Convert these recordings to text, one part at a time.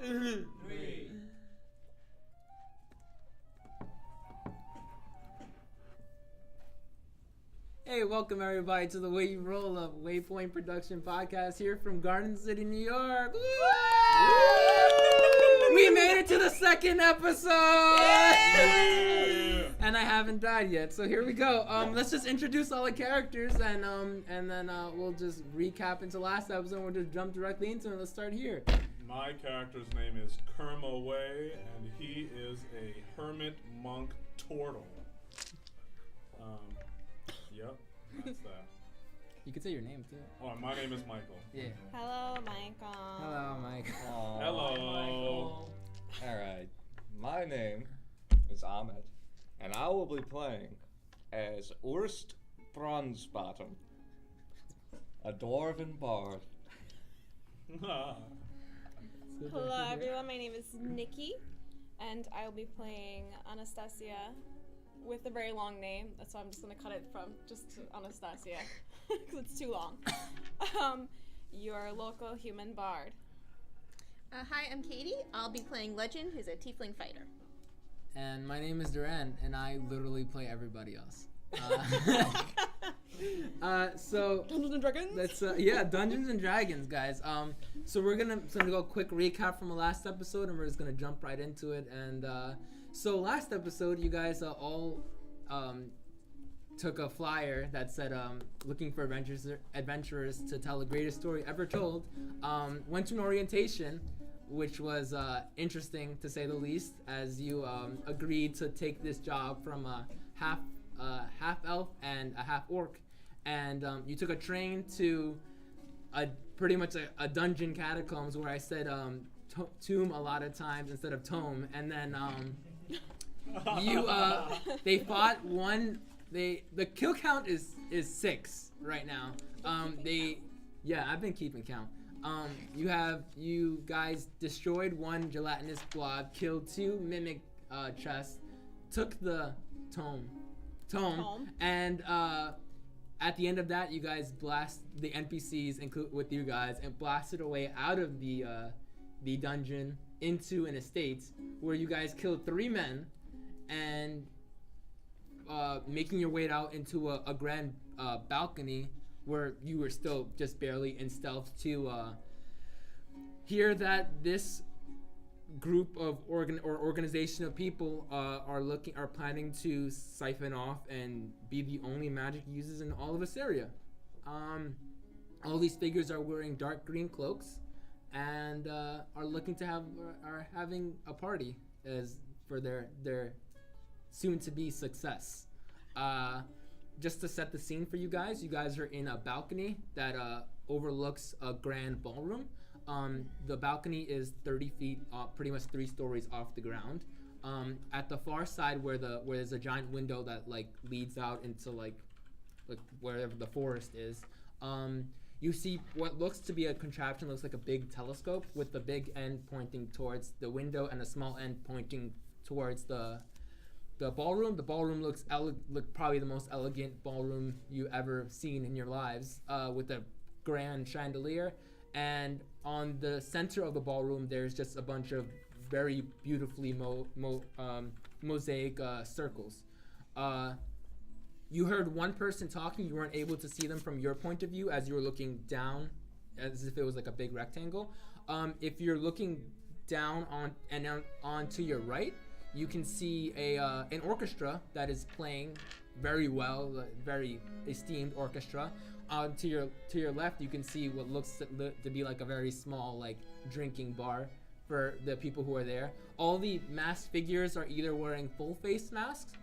3. Hey, welcome everybody to the Way You Roll Up Waypoint Production Podcast here from Garden City, New York. Woo! We made it to the second episode! Yeah! And I haven't died yet, so here we go. Let's just introduce all the characters and then we'll just recap into last episode. We'll just jump directly into it. Let's start here. My character's name is Kerma Way, and he is a hermit monk turtle. Yep, that's that. You could say your name too. Oh, my name is Michael. Yeah. Hello, Michael. Hello, Mike. Hello. Michael. Alright, my name is Ahmed, and I will be playing as Urst Bronzebottom, a dwarven bard. Hello, everyone. My name is Nikki, and I will be playing Anastasia with a very long name. That's why I'm just going to cut it from just to Anastasia because it's too long. Your local human bard. Hi, I'm Katie. I'll be playing Legend, who's a tiefling fighter. And my name is Duran, and I literally play everybody else. So Dungeons and Dragons? that's Dungeons and Dragons, guys. So we're gonna go a quick recap from the last episode, and we're just gonna jump right into it. And so last episode, you guys all took a flyer that said looking for adventurers to tell the greatest story ever told. Went to an orientation, which was interesting to say the least, as you agreed to take this job from a half elf and a half orc, and you took a train to pretty much a dungeon catacombs where I said tomb a lot of times instead of tome, and then they fought one. The kill count is 6 right now. I've been keeping count. You guys destroyed one gelatinous blob, killed 2 mimic chests, took the tome, and at the end of that, you guys blast the NPCs with you guys and blasted away out of the dungeon into an estate where you guys killed 3 men and making your way out into a grand balcony where you were still just barely in stealth to hear that this group of organization of people are planning to siphon off and be the only magic users in all of Assyria. All these figures are wearing dark green cloaks and are looking to are having a party as for their soon-to-be success. Just to set the scene for you guys are in a balcony that overlooks a grand ballroom. The balcony is 30 feet, pretty much 3 stories off the ground. At the far side, where there's a giant window that leads out into wherever the forest is, you see what looks to be a contraption. Looks like a big telescope with the big end pointing towards the window and a small end pointing towards the ballroom. The ballroom looks probably the most elegant ballroom you ever seen in your lives, with a grand chandelier. And on the center of the ballroom, there's just a bunch of very beautifully mosaic circles. You heard one person talking. You weren't able to see them from your point of view as you were looking down, as if it was like a big rectangle. If you're looking down on to your right, you can see an orchestra that is playing very well, very esteemed orchestra. To your left, you can see what looks to be like a very small drinking bar for the people who are there. All the masked figures are either wearing full face masks,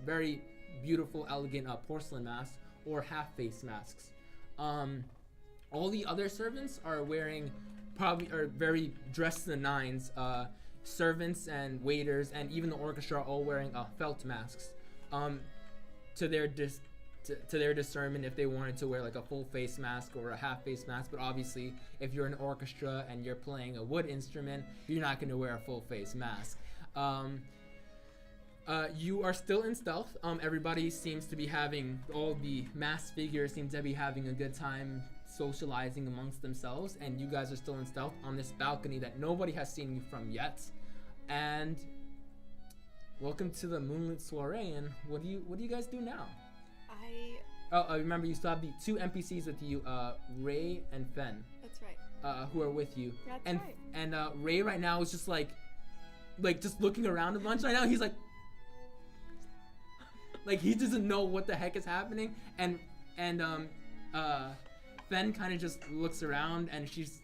very beautiful, elegant porcelain masks, or half face masks. All the other servants are wearing are very dressed to the nines. Servants and waiters and even the orchestra are all wearing felt masks. To their discernment, if they wanted to wear a full face mask or a half face mask, but obviously if you're an orchestra and you're playing a wood instrument, you're not going to wear a full face mask. You are still in stealth. Everybody seems to be all the masked figures seem to be having a good time socializing amongst themselves, and you guys are still in stealth on this balcony that nobody has seen you from yet. And welcome to the moonlit soiree. And what do you guys do now? Remember, you still have the 2 NPCs with you, Ray and Fen. That's right. Who are with you. That's and right. And Ray right now is just like just looking around a bunch right now. He's like he doesn't know what the heck is happening. And Fen kind of just looks around, and she's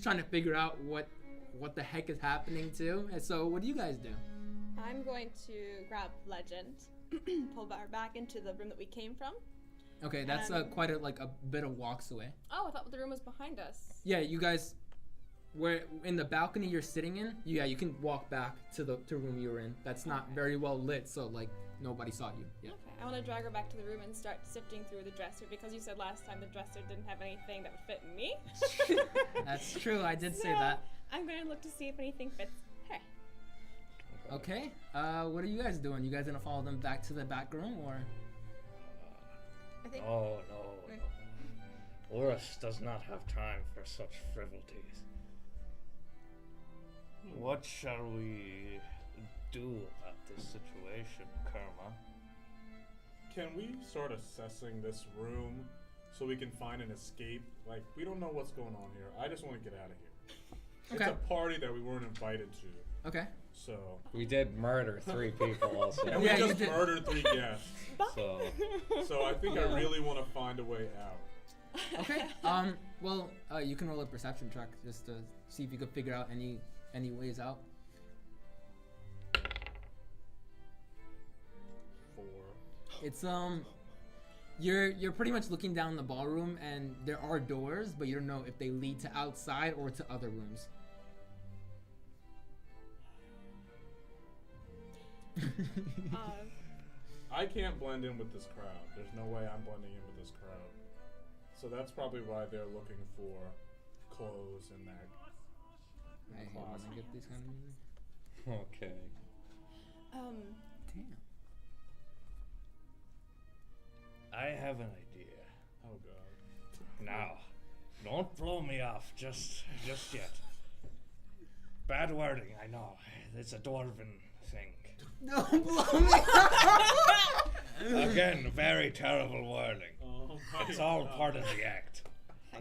trying to figure out what the heck is happening too. And so what do you guys do? I'm going to grab Legend, pull her back into the room that we came from. Okay, that's quite a bit of walks away. Oh, I thought the room was behind us. Yeah, you guys, where in the balcony you're sitting in, you can walk back to the room you were in. That's not very well lit, so nobody saw you. Yeah. Okay, I want to drag her back to the room and start sifting through the dresser, because you said last time the dresser didn't have anything that would fit me. That's true, I did say that. I'm going to look to see if anything fits her. Okay, what are you guys doing? You guys gonna follow them back to the back room, or? I think. Oh, no. Urus does not have time for such frivolities. What shall we do about this situation, Kerma? Can we start assessing this room so we can find an escape? We don't know what's going on here. I just want to get out of here. Okay. It's a party that we weren't invited to. Okay. So. We did murder 3 people also. And we Yeah, you just did. murdered 3 guests. So I think I really want to find a way out. Okay. Well, you can roll a perception check just to see if you could figure out any ways out. 4. It's you're pretty much looking down the ballroom, and there are doors, but you don't know if they lead to outside or to other rooms. I can't blend in with this crowd. There's no way I'm blending in with this crowd. So that's probably why they're looking for clothes and that. I hate when I get these kind of music. Okay. Damn. I have an idea. Oh god. Now, don't blow me off just yet. Bad wording, I know. It's a dwarven thing. Don't blow me. Again, very terrible wording. Oh my It's all God. part of the act.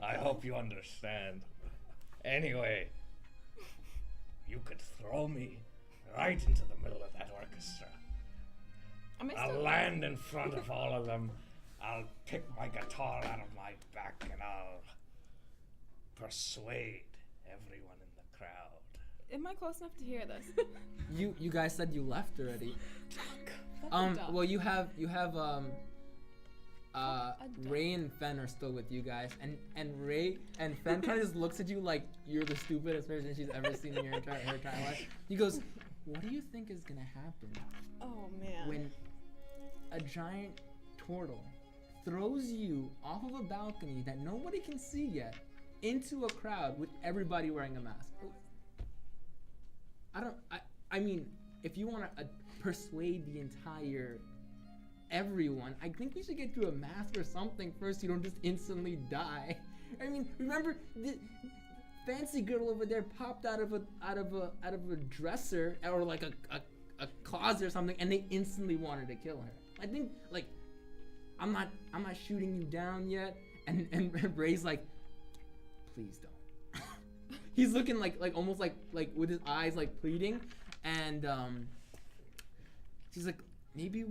I hope you understand. Anyway, you could throw me right into the middle of that orchestra. I'll land in front of all of them. I'll pick my guitar out of my back and I'll persuade everyone in the crowd. Am I close enough to hear this? You guys said you left already. Fucking dumb. Well, you have a Ray and Fen are still with you guys, and Ray and Fen kind of just looks at you like you're the stupidest person she's ever seen in her entire life. He goes, "What do you think is gonna happen Oh man. when a giant turtle throws you off of a balcony that nobody can see yet into a crowd with everybody wearing a mask?" I mean, if you want to persuade the entire everyone, I think we should get you a mask or something first. You don't just instantly die. I mean, remember the fancy girl over there popped out of a dresser or like a closet or something, and they instantly wanted to kill her. I think I'm not shooting you down yet, and Ray's like, please don't. He's looking like almost like with his eyes like pleading, and she's like, maybe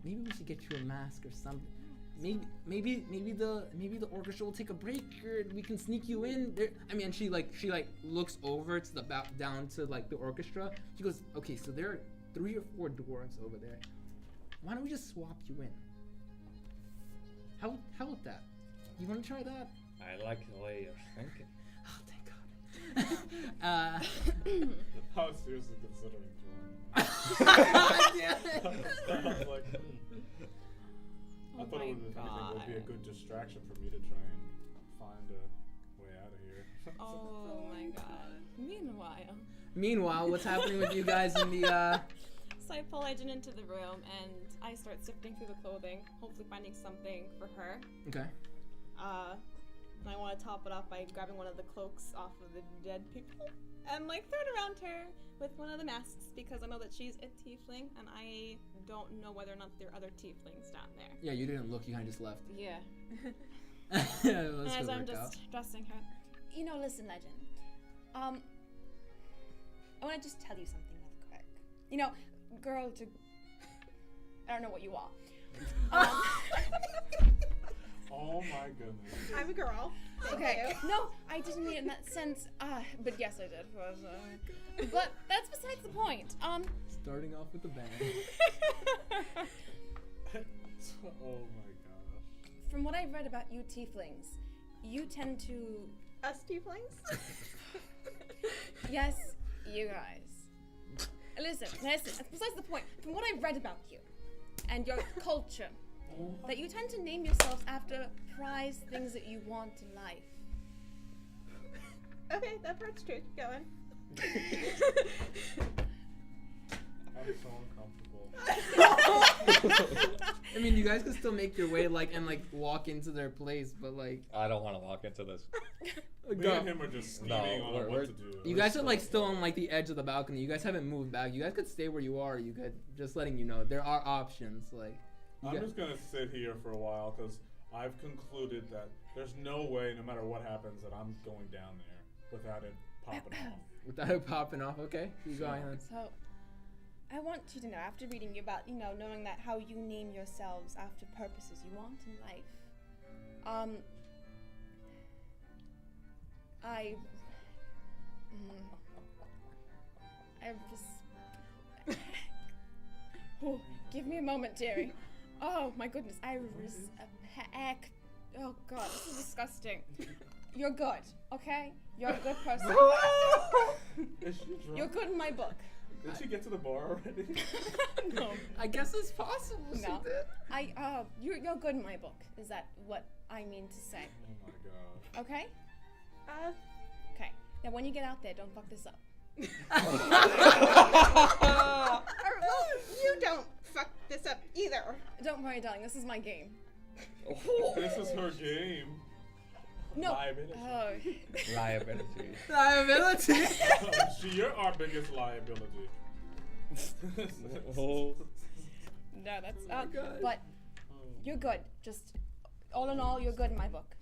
we should get you a mask or something. Maybe the orchestra will take a break, or we can sneak you in there. I mean, she looks over to down to the orchestra. She goes, okay, so there are 3 or 4 dwarves over there. Why don't we just swap you in? How about that? You want to try that? I like the way you're thinking. Oh, thank God. I was seriously considering joining. Yeah. I was like, I thought it would be a good distraction for me to try and find a way out of here. Oh my god. Meanwhile, what's happening with you guys in the So I pull Legend into the room and I start sifting through the clothing, hopefully finding something for her. Okay. And I want to top it off by grabbing one of the cloaks off of the dead people and like throw it around her with one of the masks because I know that she's a tiefling and I don't know whether or not there are other tieflings down there. Yeah, you didn't look. You kind of just left. Yeah. Let's And go as I'm work just out. dressing her, you know, listen, Legend. I want to just tell you something real quick. You know, girl to... I don't know what you are. Oh my goodness. I'm a girl. Okay. No, I didn't mean it in that sense. But yes, I did. But that's besides the point. Starting off with the bang. Oh my gosh. From what I've read about you tieflings, you tend to... Us tieflings? Yes, you guys. Listen, that's besides the point. From what I've read about you and your culture, that you tend to name yourselves after prized things that you want in life. Okay, that part's true. Keep going. I'm so uncomfortable. I mean, you guys can still make your way and walk into their place, but like. I don't want to walk into this. Me and him are just scheming on we're- what to do. You guys are still on the edge of the balcony. You guys haven't moved back. You guys could stay where you are. You could just letting you know there are options. I'm just gonna sit here for a while because I've concluded that there's no way, no matter what happens, that I'm going down there without it popping off. Without it popping off, okay? Keep going on. So, I want you to know, after reading you about, knowing that how you name yourselves after purposes you want in life, I just... Oh, give me a moment, Jerry. Oh, my goodness. Oh, God, this is disgusting. You're good, okay? You're a good person. Is she drunk? You're good in my book. Did she get to the bar already? No. I guess it's possible. she No. did. You're good in my book. Is that what I mean to say? Oh my gosh. Okay? Okay. Now when you get out there, don't fuck this up. Well, you don't fuck this up either. Don't worry, darling. This is my game. This is her game. No. Liability. Liability. Liability. You're our biggest liability. Oh. No, that's my God. But you're good. Just all in all, you're good in my book.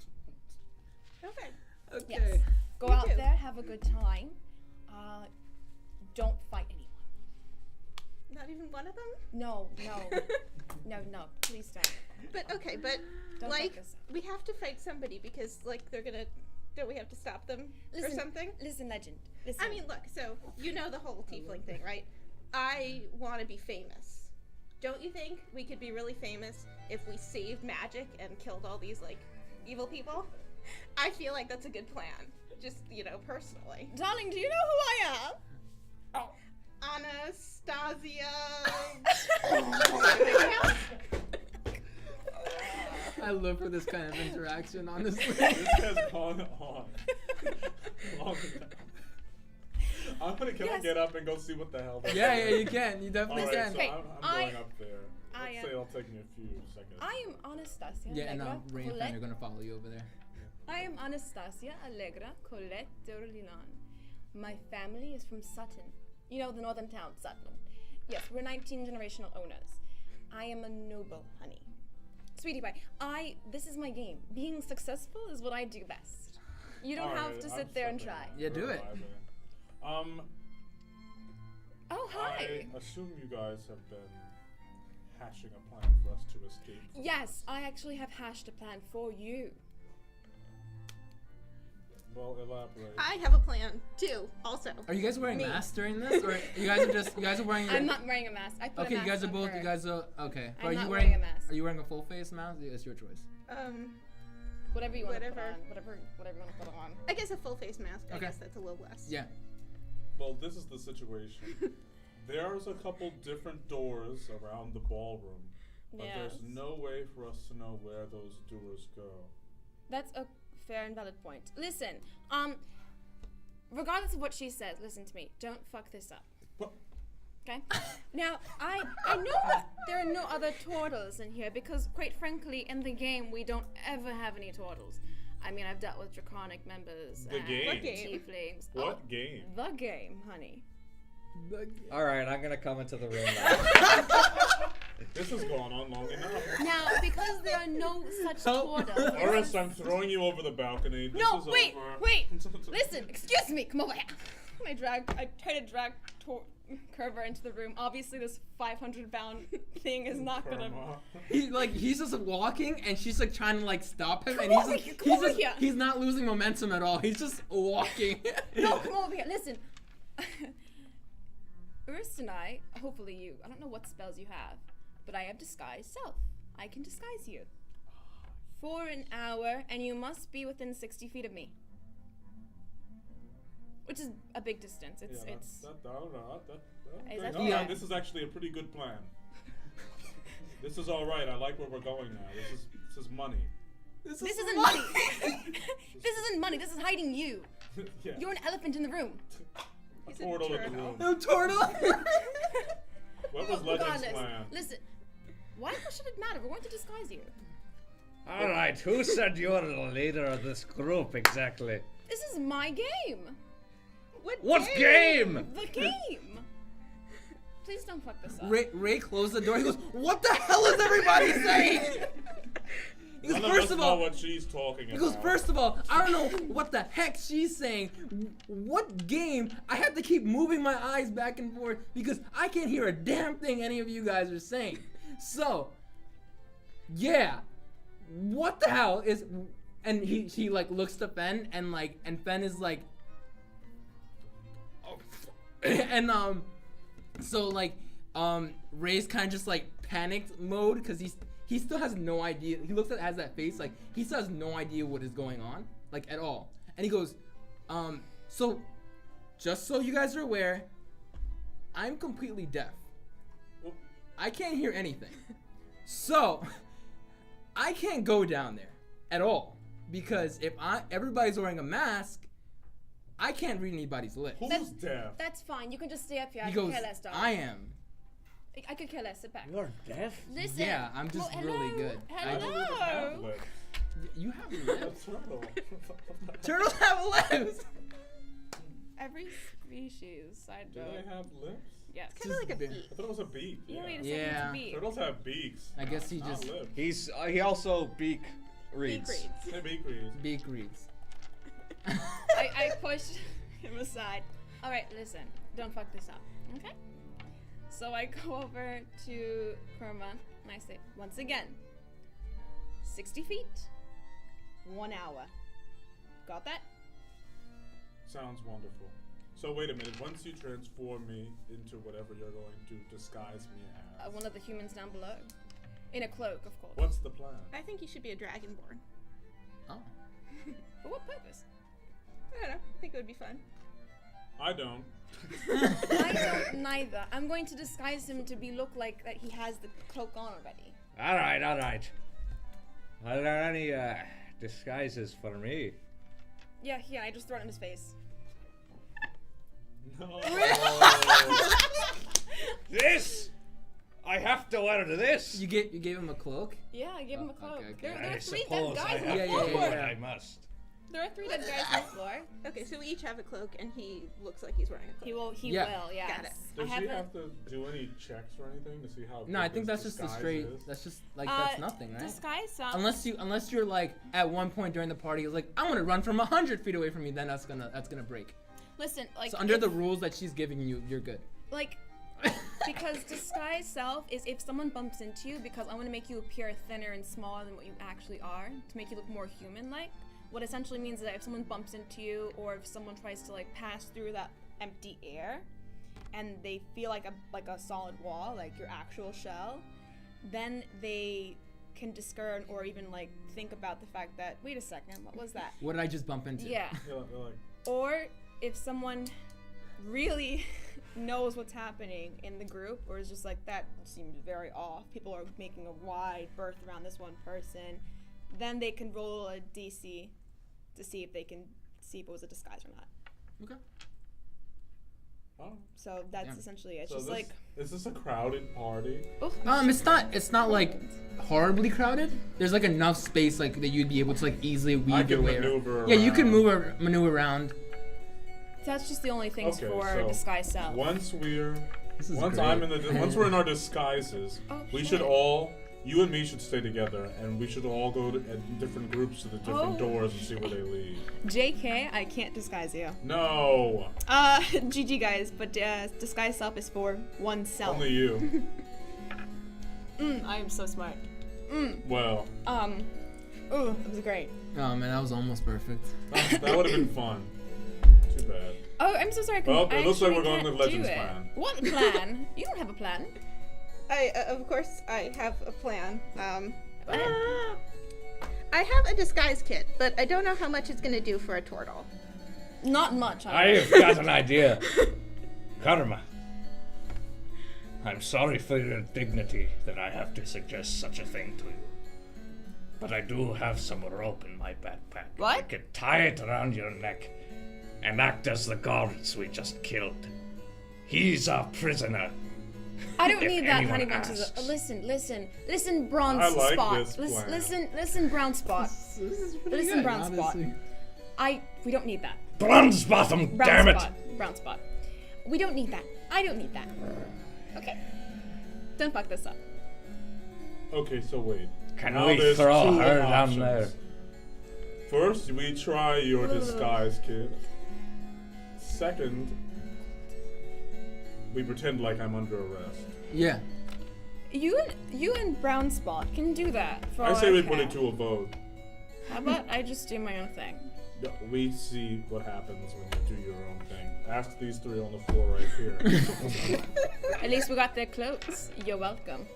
Okay. Okay. Yes. Go Me out too. there, have a good time. Don't fight anyone. Not even one of them? No. No. Please don't. But okay, but Don't like fuck this up. we have to fight somebody because like they're gonna. Don't we have to stop them or something? Listen, Legend. Listen. I mean, look. So you know the whole tiefling thing, right? I want to be famous. Don't you think we could be really famous if we saved magic and killed all these like evil people? I feel like that's a good plan. Just personally. darling, do you know who I am? Anastasia. I live for this kind of interaction, honestly. This has gone on long enough. Can I get up and go see what the hell? Yeah, you can. You definitely Alright, can. so Hey, I'm going up there. I Let's say it'll take me a few seconds. I am Anastasia Yeah, and Allegra Ray and Fan Colette. are gonna follow you over there. I am Anastasia Allegra Colette d'Orleans. My family is from Sutton. You know, the northern town, Sutton. Yes, we're 19 generational owners. I am a noble, honey. Sweetie pie, this is my game. Being successful is what I do best. You don't have Alright, to I'm sit there and stepping try. in. Yeah, do We're it. vibing. Oh, hi. I assume you guys have been hatching a plan for us to escape. from Yes, I actually have hashed a plan for you. Well, elaborate. I have a plan too. Also. Are you guys wearing Me. masks during this, or you guys are wearing? I'm not wearing a mask. I put Okay, a you mask guys are on both. her. You guys are okay. I'm are you not wearing? wearing a mask. Are you wearing a full face mask? It's your choice. Whatever you want to put Whatever. on. Whatever you want to put on. I guess a full face mask. I Okay. guess that's a little less. Yeah. Well, this is the situation. There's a couple different doors around the ballroom, but there's no way for us to know where those doors go. That's a fair and valid point. Listen, regardless of what she says, listen to me. Don't fuck this up. What? Okay. Now, I know that there are no other turtles in here because, quite frankly, in the game we don't ever have any turtles. I mean, I've dealt with draconic members The and game? What game? tieflings. What game? The game, honey. All right, I'm gonna come into the room now. This has gone on long enough. Now, because there are no such turtles. Oris, I'm throwing you over the balcony. This No, is wait, over. wait. Listen, excuse me. Come over here. I try to drag Curver into the room. Obviously, this 500-pound thing is not gonna. Karma. He's just walking, and she's like trying to like stop him, and Come over here. he's not losing momentum at all. He's just walking. No, come over here. Listen. Urs and I don't know what spells you have, but I have disguise self. I can disguise you. For an hour, and you must be within 60 feet of me. Which is a big distance. Is that Yeah. This is actually a pretty good plan. This is all right. I like where we're going now. This is money. This isn't money. This isn't money. This is hiding you. Yeah. You're an elephant in the room. A He's a turtle in the turtle. room. No turtle. What was Legend's Regardless, plan? listen. Why should it matter? We're going to disguise you. All right, who said you're the leader of this group exactly? This is my game. What game? The game. Please don't fuck this up. Ray closed the door. He goes, "What the hell is everybody saying?" He goes, None of "First us of know all, what she's talking He about. goes, first of all, I don't know what the heck she's saying. What game? I have to keep moving my eyes back and forth because I can't hear a damn thing any of you guys are saying. So, yeah, what the hell is? And he like looks to Fen and Fen is like, oh, and so Ray's kind of just like panicked mode because he still has no idea. He looks at has that face like he still has no idea what is going on like at all. And he goes, so just so you guys are aware, I'm completely deaf. I can't hear anything. So I can't go down there at all because if everybody's wearing a mask, I can't read anybody's lips. Who's deaf? That's fine. You can just stay up here. I He could goes, care less, darling. I am. I could care less. Sit back. You're deaf? Listen. Yeah, I'm just Well, really hello. good. Hello. Lips. You have A lips. turtle. Turtles have lips. Every species. I Do don't. they have lips? Yes. Kind of like a Just beak. I thought it was a beak. Yeah, wait a Yeah. second. Yeah. It's a bee. Turtles have beaks. I guess he not just lips. He also beak reads. Beak reads. They beak reads. beak reads. I pushed him aside. All right, listen. Don't fuck this up, okay? So I go over to Kurma and I say, once again, 60 feet, 1 hour. Got that? Sounds wonderful. So wait a minute. Once you transform me into whatever you're going to disguise me as, One of the humans down below. In a cloak, of course. what's the plan? I think you should be a dragonborn. Oh. For what purpose? I don't know. I think it would be fun. I don't. I don't neither. I'm going to disguise him to look like that he has the cloak on already. All right, all right. Are there any disguises for me? Yeah, I just throw it in his face. No. This! I have to wear this! You gave him a cloak? Yeah, I gave him a Oh, cloak. okay, okay. There I are 3 dead suppose I guys on have the Yeah, to yeah, do floor. what yeah. I must. There are 3 dead guys on the floor. Okay, so we each have a cloak, and he looks like he's wearing a cloak. He Yeah. will, yes. Got it. Does she haven't- have to do any checks or anything to see how? No, I good think this that's just a disguise straight. is? That's just like that's nothing, right? Disguise self. Unless you're like at one point during the party, you're like, I'm gonna run from 100 feet away from you. Then that's gonna break. Listen, like So under if- the rules that she's giving you, you're good. like because disguise self is if someone bumps into you, because I want to make you appear thinner and smaller than what you actually are to make you look more human-like. What essentially means is that if someone bumps into you, or if someone tries to like pass through that empty air, and they feel like a solid wall, like your actual shell, then they can discern or even like think about the fact that wait a second, what was that? What did I just bump into? Yeah. They're like, Or if someone really knows what's happening in the group, or is just like, that seems very off, people are making a wide berth around this one person, then they can roll a DC to see if they can see if it was a disguise or not. Okay. Oh. So that's Yeah. essentially it. It's So just this, like, is this a crowded party? oh, It's not like horribly crowded. There's like enough space like that you'd be able to like easily I weave your can way around. maneuver Yeah, you can around. maneuver around. that's just the only things Okay, for so disguise self. Once This is once great. I'm in the once we're in our disguises, Oh, we shit. should all you and me should stay together, and we should all go to different groups to the different Oh. doors and see where they lead. JK, I can't disguise you. No, GG guys, but disguise self is for oneself. only you. I am so smart. Well, Ooh, it was great. Oh man, that was almost perfect. that would have been fun. Too bad. Oh, I'm so sorry. Well, I it looks like actually we're going can't with Legends do it. plan. What plan? You don't have a plan. Of course, I have a plan. I have a disguise kit, but I don't know how much it's gonna do for a turtle. Not much. I've got an idea. Karma. I'm sorry for your dignity that I have to suggest such a thing to you. But I do have some rope in my backpack. What? I could tie it around your neck and act as the guards we just killed. He's our prisoner. I don't If need that, anyone honey bunches. asks. Listen, bronze I like spot. this plan. Listen, brown spot. This is pretty Listen, good, brown spot. honestly. We don't need that. Bronze bottom, Brown damn it! spot. Brown spot. We don't need that. I don't need that. Okay. Don't fuck this up. Okay, so wait. Can Now we there's throw two her down options. there? First, we try your disguise kit. Second, we pretend like I'm under arrest. Yeah. You and brown spot can do that. For I all say we care. put it to a vote. How about I just do my own thing? Yeah, we see what happens when you do your own thing. Ask these three on the floor right here. At least we got their clothes. You're welcome.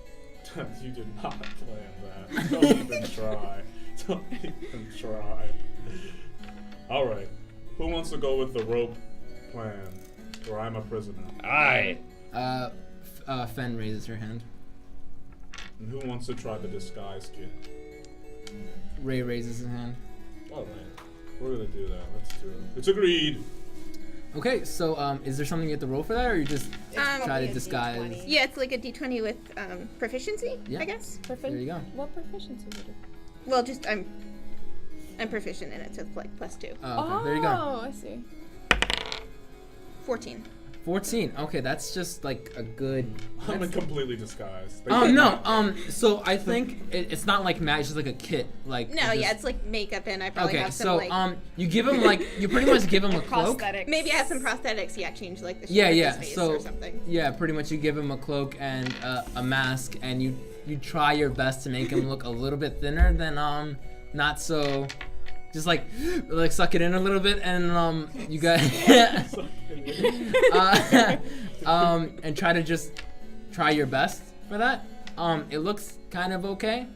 You did not plan that. Don't even try. Don't even try. Alright. Who wants to go with the rope plan? Where I'm a prisoner. Aye. Fen raises her hand. And who wants to try the disguise kit? Ray raises his hand. Alright. We're gonna do that. Let's do it. It's agreed. Okay, so is there something you have to roll for that, or you just try probably to a disguise? D20. Yeah, it's like a d20 with proficiency, Yeah. I guess. There you go. What proficiency would it? Well, just I'm proficient in it, so it's like +2. Oh, okay. There you go. Oh, I see. 14. 14. Okay, that's just like a good. I'm completely disguised. No. So I think it's not like magic. It's just like a kit. Like No, it yeah, just- it's like makeup, and I probably Okay, have some so like. you give him like you pretty much give him a cloak. Prosthetics. Maybe I have some prosthetics. Yeah, change like the shape Yeah, of yeah. his face So or something. yeah, pretty much you give him a cloak and a mask, and you try your best to make him look a little bit thinner than not so. Just like suck it in a little bit, and you guys and try your best for that. It looks kind of okay.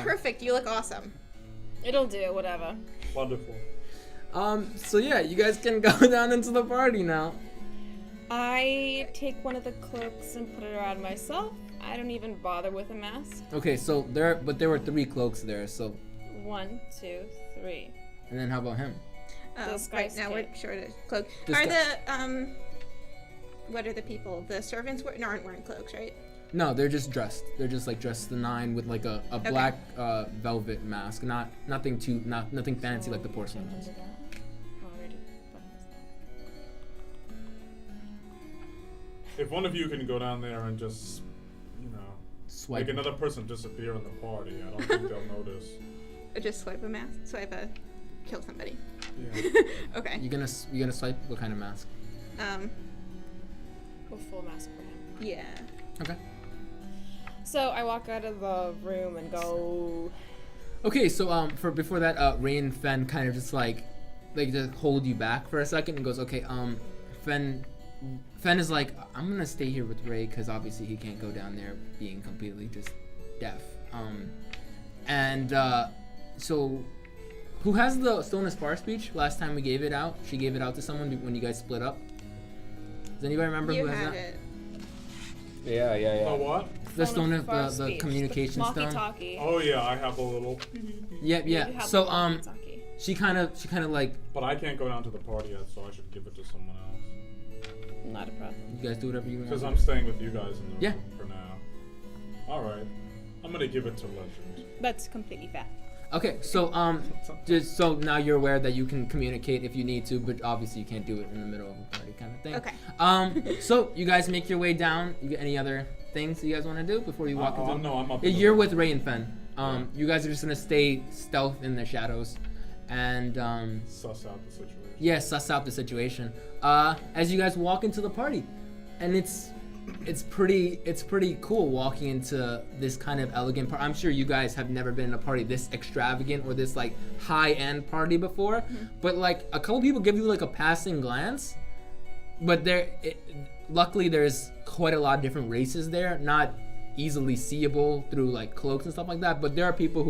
Perfect. You look awesome. It'll do, whatever. Wonderful. So yeah, you guys can go down into the party now. I take one of the cloaks and put it around myself. I don't even bother with a mask. Okay, so there were 3 cloaks there. So 1, 2, 3. and then how about him? Right Disguise now we're kit. short of cloak. Disgu- Are the what are the people? The servants aren't wearing cloaks, right? No, they're just dressed. They're just like dressed to the nine with like a black velvet mask. Nothing fancy like the porcelain ones. If one of you can go down there and just, Swipe. make another person disappear in the party, I don't think they'll notice. Or just swipe a mask. Swipe a kill somebody. Yeah. Okay. You gonna swipe? What kind of mask? Go full mask for him. Yeah. Okay. So I walk out of the room and go. Okay, so before that, Ray and Fen kind of just like just hold you back for a second and goes, okay, Fen is like, I'm gonna stay here with Ray because obviously he can't go down there being completely just deaf. So who has the Stone of Spar speech? Last time we gave it out, she gave it out to someone when you guys split up. Does anybody remember You who has had that? it. Yeah. Oh, what? The Stone of Far the speech. communication The stone. walkie-talkie. Oh, yeah, I have a little. Yeah. You have So the walkie-talkie. she kind of like But I can't go down to the party yet, so I should give it to someone else. not a problem. You guys do whatever you want. Because I'm staying with you guys in the Yeah. room for now. All right. I'm gonna give it to Legend. That's completely fair. Okay, so just so now you're aware that you can communicate if you need to, but obviously you can't do it in the middle of a party kind of thing. Okay. So you guys make your way down. You get any other things you guys want to do before you walk into? No, I'm up. You're with Ray and Fen. You guys are just gonna stay stealth in the shadows, and Suss out the situation. yeah, suss out the situation. As you guys walk into the party, and it's pretty cool walking into this kind of elegant party. I'm sure you guys have never been in a party this extravagant or this like high-end party before, but like a couple people give you like a passing glance, but luckily there's quite a lot of different races there, not easily seeable through like cloaks and stuff like that, but there are people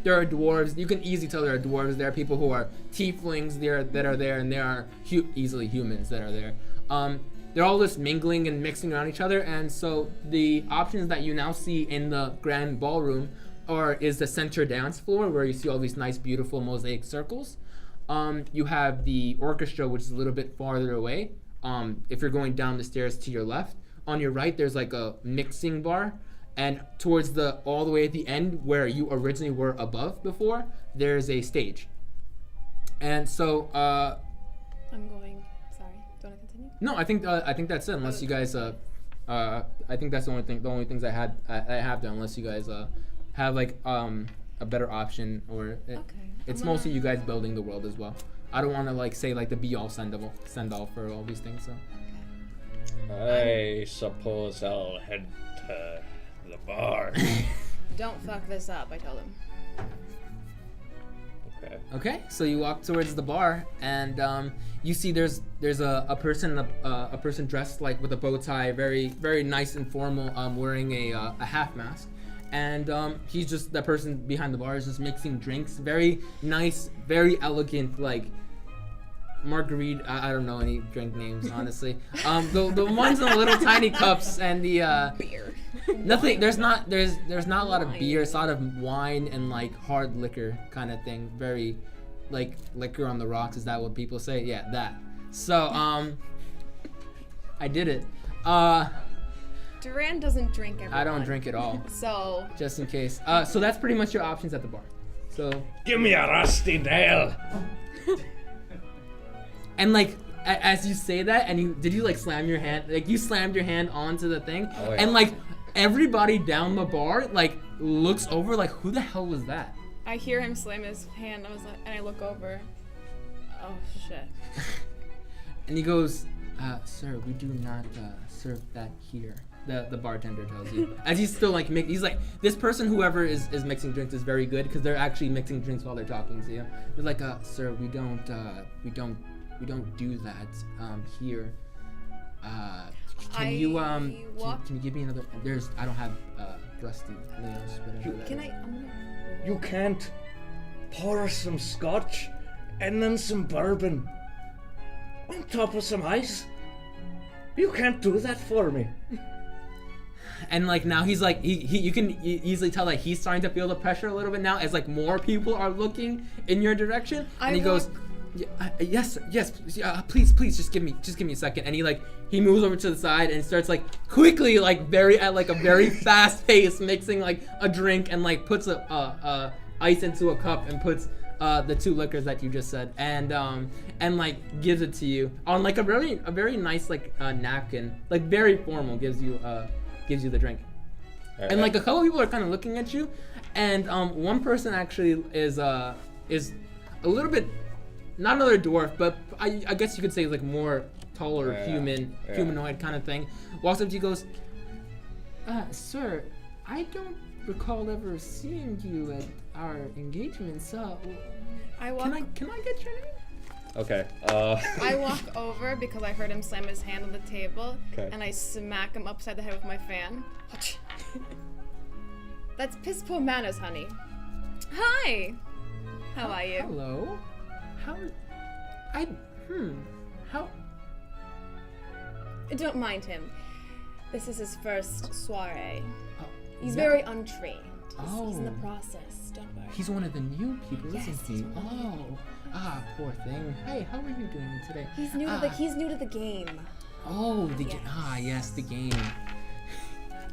there are dwarves. You can easily tell there are dwarves. There are people who are tieflings that are there, and there are easily humans that are there. They're all just mingling and mixing around each other, and so the options that you now see in the grand ballroom is the center dance floor where you see all these nice, beautiful mosaic circles. You have the orchestra, which is a little bit farther away. If you're going down the stairs to your left, on your right there's like a mixing bar, and towards all the way at the end where you originally were above before, there's a stage. And so I'm going. Sorry. Do you want to continue? no, I think that's it. Unless you guys I think that's the only things I have there. Unless you guys have like a better option, or it's mostly you guys building the world as well. I don't want to like say like the be all send all for all these things. So I suppose I'll head to the bar. Don't fuck this up, I told him. okay, so you walk towards the bar, and you see there's a person dressed like with a bow tie, very very nice and formal, wearing a half mask, and he's just that person behind the bar is just mixing drinks, very nice, very elegant, like margarita. I don't know any drink names, honestly. The ones in the little tiny cups, and the Beer. nothing. There's not a lot of beer. It's a lot of wine and like hard liquor kind of thing. Very like liquor on the rocks. Is that what people say? Yeah, that. So I did it. Duran doesn't drink everyone. I don't drink at all. So Just in case. So that's pretty much your options at the bar. So. Give me a rusty nail. And like as you say that, and did you like slam your hand? Like you slammed your hand onto the thing, Oh, yeah. and like everybody down the bar like looks over, like who the hell was that? I hear him slam his hand. And I look over. Oh shit. And he goes, "Sir, we do not serve that here." The bartender tells you, as he's still like he's like, this person, whoever is mixing drinks, is very good because they're actually mixing drinks while they're talking to you. They're like, "Sir, we don't do that here. Can you give me another? I don't have rusty nails, whatever that Can is." You can't pour some scotch and then some bourbon on top of some ice? You can't do that for me. And like now he's like you can easily tell that he's starting to feel the pressure a little bit now as like more people are looking in your direction, and he goes, yes, please, just give me a second. And he moves over to the side and starts like quickly, like at like a very fast pace, mixing like a drink, and like puts a ice into a cup and puts the two liquors that you just said, and like gives it to you on like a very nice like napkin, like very formal, gives you the drink. And like a couple people are kind of looking at you, and one person actually is a little bit, not another dwarf, but I guess you could say like more taller humanoid kind of thing, walks up to you, goes, "Sir, I don't recall ever seeing you at our engagement, so can I get your name?" Okay. I walk over because I heard him slam his hand on the table, Okay. and I smack him upside the head with my fan. That's piss poor manners, honey. Hi. How are you? Hello. How? Don't mind him. This is his first soiree. He's no. very untrained. He's in the Oh. process. Don't worry. He's one of the new people, Yes, isn't he's he? one of the new Poor thing. Hey, how are you doing today? He's new to the game. Oh, yes, the game.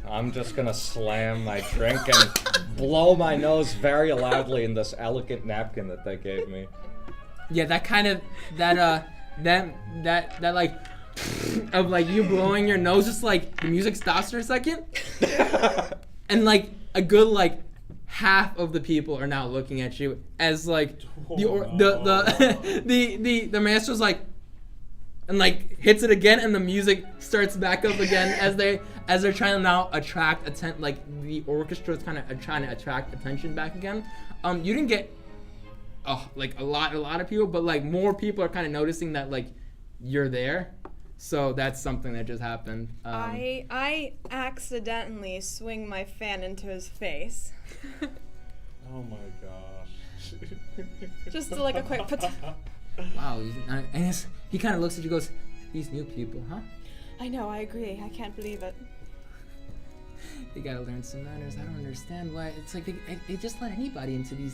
I'm just gonna slam my drink and blow my nose very loudly in this elegant napkin that they gave me. Yeah, that kind of that like of like you blowing your nose, just like the music stops for a second, and like a good like half of the people are now looking at you as like the master's like, and like hits it again, and the music starts back up again as they're trying to now attract like the orchestra is kind of trying to attract attention back again. You didn't get like a lot of people, but like more people are kind of noticing that like you're there. So that's something that just happened. I accidentally swing my fan into his face. Oh my gosh. Just like a quick Wow, and he kind of looks at you and goes, these new people, huh? I know, I agree. I can't believe it. They gotta learn some manners. I don't understand why. It's like they just let anybody into the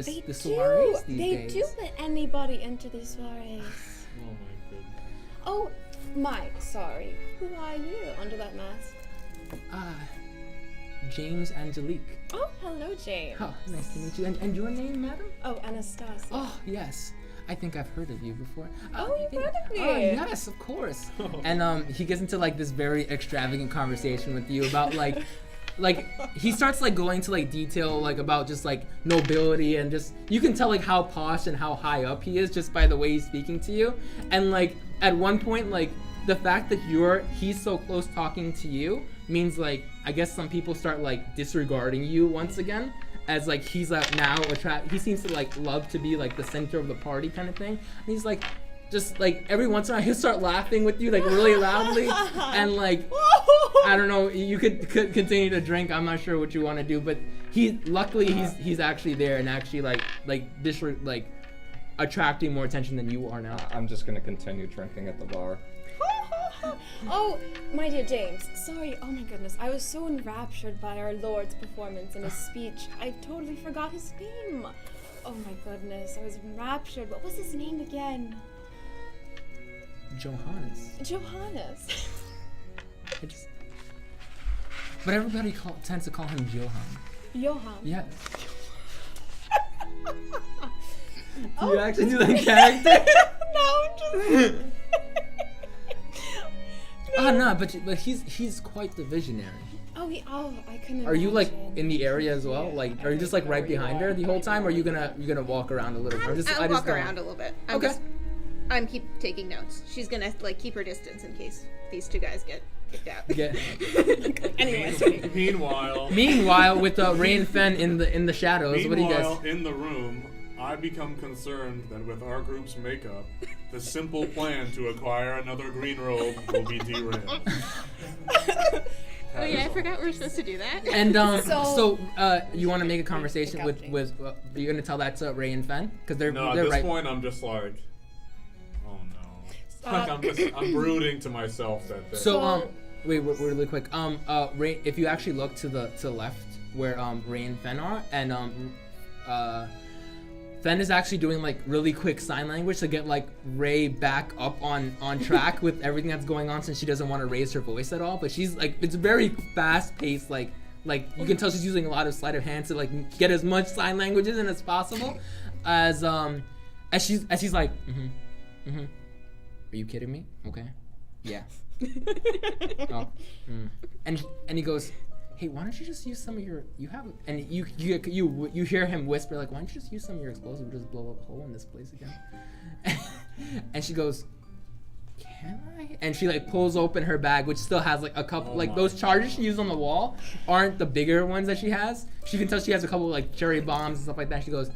soirees these days. They do let anybody into the soirees. Oh my goodness. Oh, sorry. Who are you under that mask? James Angelique. Oh, hello, James. Oh, nice to meet you. And your name, madam? Oh, Anastasia. Oh, yes. I think I've heard of you before. Oh, you've heard of me? Oh, yes, of course. And he gets into like this very extravagant conversation with you about like he starts like going to like detail like about just like nobility, and just you can tell like how posh and how high up he is just by the way he's speaking to you. And like at one point, like the fact that he's so close talking to you means like I guess some people start like disregarding you once again, as like he's like now he seems to like love to be like the center of the party kind of thing. And he's like just like every once in a while he'll start laughing with you like really loudly, and like I don't know, you could continue to drink. I'm not sure what you want to do, but luckily he's actually there and actually like attracting more attention than you are now. I'm just gonna continue drinking at the bar. Oh, my dear James. Sorry. Oh my goodness. I was so enraptured by our Lord's performance and his speech. I totally forgot his name. Oh my goodness. I was enraptured. What was his name again? Johannes. But everybody tends to call him Johann. Johann. Yes. Do you actually do that character? No, just... No, but he's quite the visionary. I couldn't. Are you like in the area as well? Like, are you just like right behind her the whole time, or are you gonna walk around a little bit? I'll walk around a little bit. I'm keep taking notes. She's gonna like keep her distance in case these two guys get kicked out. Anyways. Meanwhile, with Ray and Fen in the shadows, what do you guys? In the room, I become concerned that with our group's makeup, the simple plan to acquire another green robe will be derailed. Oh yeah, I forgot we were supposed to do that. And so you want to make a conversation with you're gonna tell that to Ray and Fen because they're at they're this right. point I'm just like, oh no. Like I'm brooding to myself that. So wait, really quick. Ray, if you actually look to the left where Ray and Fen are, and Fen is actually doing like really quick sign language to get like Ray back up on track with everything that's going on, since she doesn't want to raise her voice at all. But she's like, it's very fast paced, like you can tell she's using a lot of sleight of hand to like get as much sign languages in as possible. As she's like, are you kidding me? Okay, yeah. And he goes, hey, why don't you just use some of your, and you hear him whisper like, why don't you just use some of your explosive and just blow a hole in this place again? And she goes, can I? And she like pulls open her bag, which still has like a couple, like those charges she used on the wall aren't the bigger ones that she has. She can tell she has a couple like cherry bombs and stuff like that. She goes,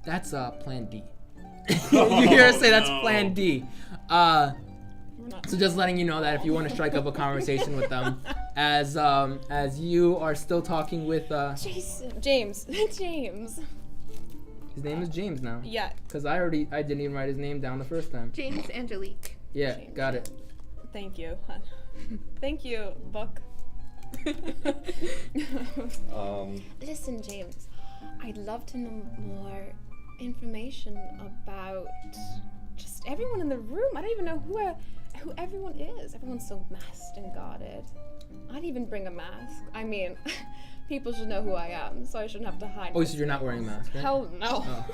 that's plan D. You hear her say that's plan D. So just letting you know that if you want to strike up a conversation with them, as you are still talking with James. His name is James now. Yeah. Because I didn't even write his name down the first time. James Angelique. Yeah, James. got it. Thank you. Thank you, Buck. Listen, James. I'd love to know more information about just everyone in the room. I don't even know who everyone is. Everyone's so masked and guarded. I'd even bring a mask. I mean, people should know who I am, so I shouldn't have to hide. Oh, so you're not wearing a mask, right? Hell no. Oh.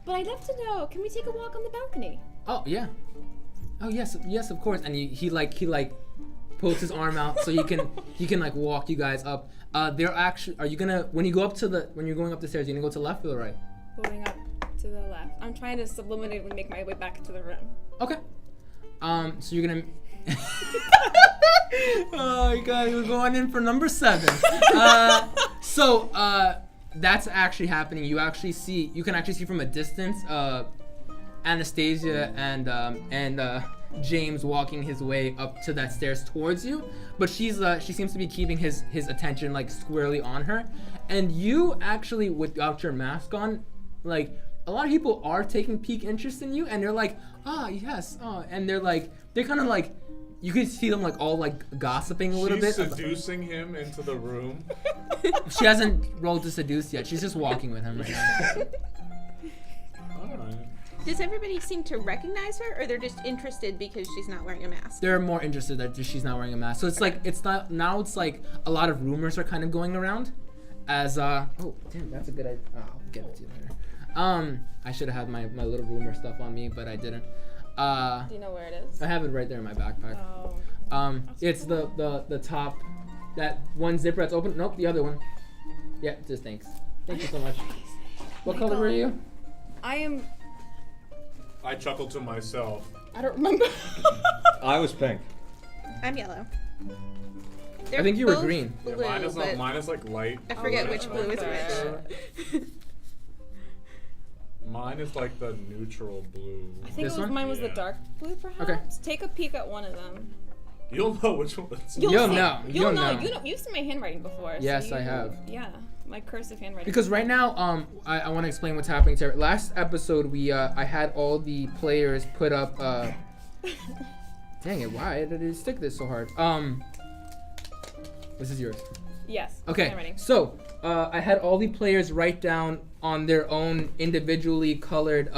But I'd love to know, can we take a walk on the balcony? Oh, yeah. Oh, yes, of course. And he pulls his arm out so he can like walk you guys up. They're actually, are you gonna, when you're going up the stairs, you're gonna go to the left or the right? Going up to the left. I'm trying to subliminally make my way back to the room. Okay. So you're gonna. Oh my God, we're going in for number 7. So that's actually happening. You can actually see from a distance, Anastasia and James walking his way up to that stairs towards you, but she seems to be keeping his attention like squarely on her, and you actually, without your mask on, like, a lot of people are taking peak interest in you, and they're like, yes, and they're kind of like, you can see them like all like gossiping a little bit. She's seducing him into the room. She hasn't rolled to seduce yet. She's just walking with him right now. Alright. Does everybody seem to recognize her, or they're just interested because she's not wearing a mask? They're more interested that she's not wearing a mask. So it's like, it's like a lot of rumors are kind of going around as oh damn, that's a good idea. Oh, I'll get it to you later. I should have had my little rumor stuff on me, but I didn't. Do you know where it is? I have it right there in my backpack. Oh. It's the top, that one zipper that's open. Nope, the other one. Yeah, just thanks. Thank you so much. What color were you? I chuckled to myself. I don't remember. I was pink. I'm yellow. I think you were both green. Blue, Yeah, but mine is like light. I forget red. which blue is which. Mine is like the neutral blue. I think This one? mine was the Yeah. dark blue, perhaps. Okay. Take a peek at one of them. You'll know which one it's You'll see. know. You'll know. know. You've seen my handwriting before. so Yes, I you- have. Yeah, my cursive handwriting. Because right now, I want to explain what's happening to her. Last episode, I had all the players put up. Dang it! Why did it stick this so hard? This is yours. Yes. Okay. Handwriting. So, I had all the players write down on their own individually colored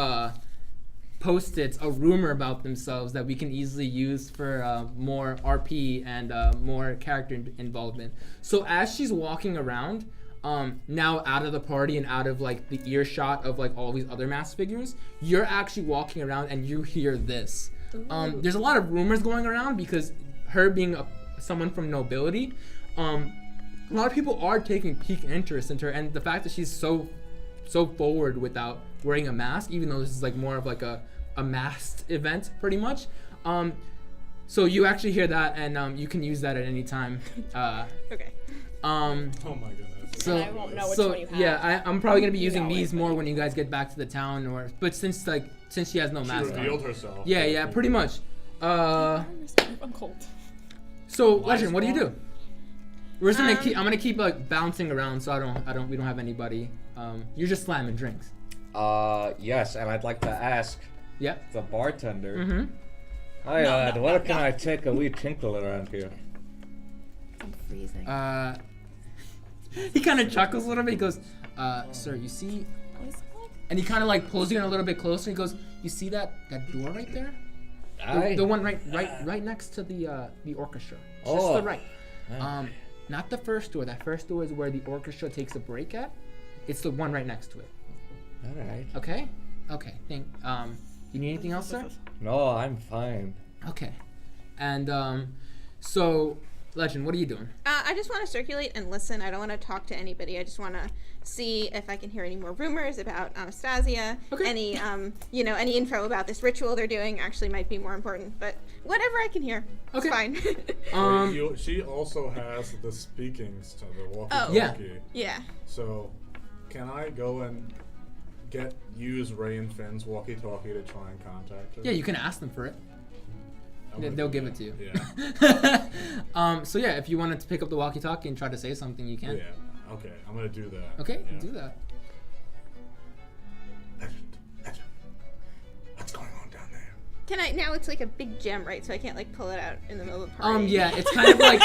post-its a rumor about themselves that we can easily use for more RP and more character involvement. So as she's walking around, now out of the party and out of like the earshot of like all these other masked figures, you're actually walking around and you hear this. There's a lot of rumors going around because her being someone from nobility, a lot of people are taking peak interest in her, and the fact that she's so forward without wearing a mask, even though this is like more of like a masked event pretty much. So you actually hear that, and you can use that at any time. Okay. Oh my goodness. So, And I won't know which so one you have. yeah, I'm probably gonna be You using know these it, more but- when you guys get back to the town, but since she has no She mask revealed on. herself. Yeah, pretty much. I'm cold. So Lights Legend, what do you do? on. We're just gonna I'm gonna keep like bouncing around, so we don't have anybody. You're just slamming drinks. Yes, and I'd like to ask Yep. the bartender. Mm-hmm. Hi, lad, where can I take a wee tinkle around here? I'm freezing. He kind of chuckles a little bit. He goes, "Sir, you see?" And he kind of like pulls you in a little bit closer. He goes, "You see that door right there? Aye. The one right next to the orchestra. Just Oh. the right. Not the first door. That first door is where the orchestra takes a break at. It's the one right next to it. All right. Okay. Okay. You need anything else, sir? No, I'm fine. Okay. And so, Legend, what are you doing? I just want to circulate and listen. I don't want to talk to anybody. I just want to see if I can hear any more rumors about Anastasia. Okay. Any, any info about this ritual they're doing actually might be more important. But whatever I can hear, Okay. it's fine. She also has the speakings to the walkie-talkie. Yeah. Yeah. So, can I go and use Ray and Finn's walkie-talkie to try and contact her? Yeah, you can ask them for it. I'm gonna They'll do give that. it to you. Yeah. So yeah, if you wanted to pick up the walkie-talkie and try to say something, you can. Yeah. Okay, I'm gonna do that. Okay, Yeah. do that. Legend, what's going on down there? Can I now? It's like a big gem, right? So I can't like pull it out in the middle of the party. Yeah, it's kind of like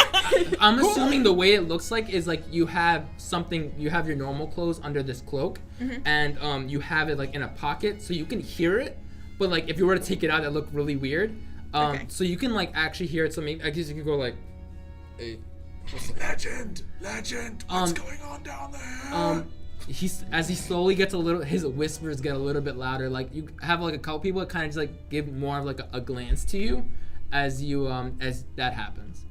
I'm assuming the way it looks like is like you have your normal clothes under this cloak, and you have it like in a pocket, so you can hear it, but like if you were to take it out, that look really weird. Okay. So you can like actually hear it. So maybe I guess you can go like, hey, Legend, what's going on down there? as he slowly gets a little, his whispers get a little bit louder. Like you have like a couple people that kind of just like give more of like a glance to you, as you as that happens.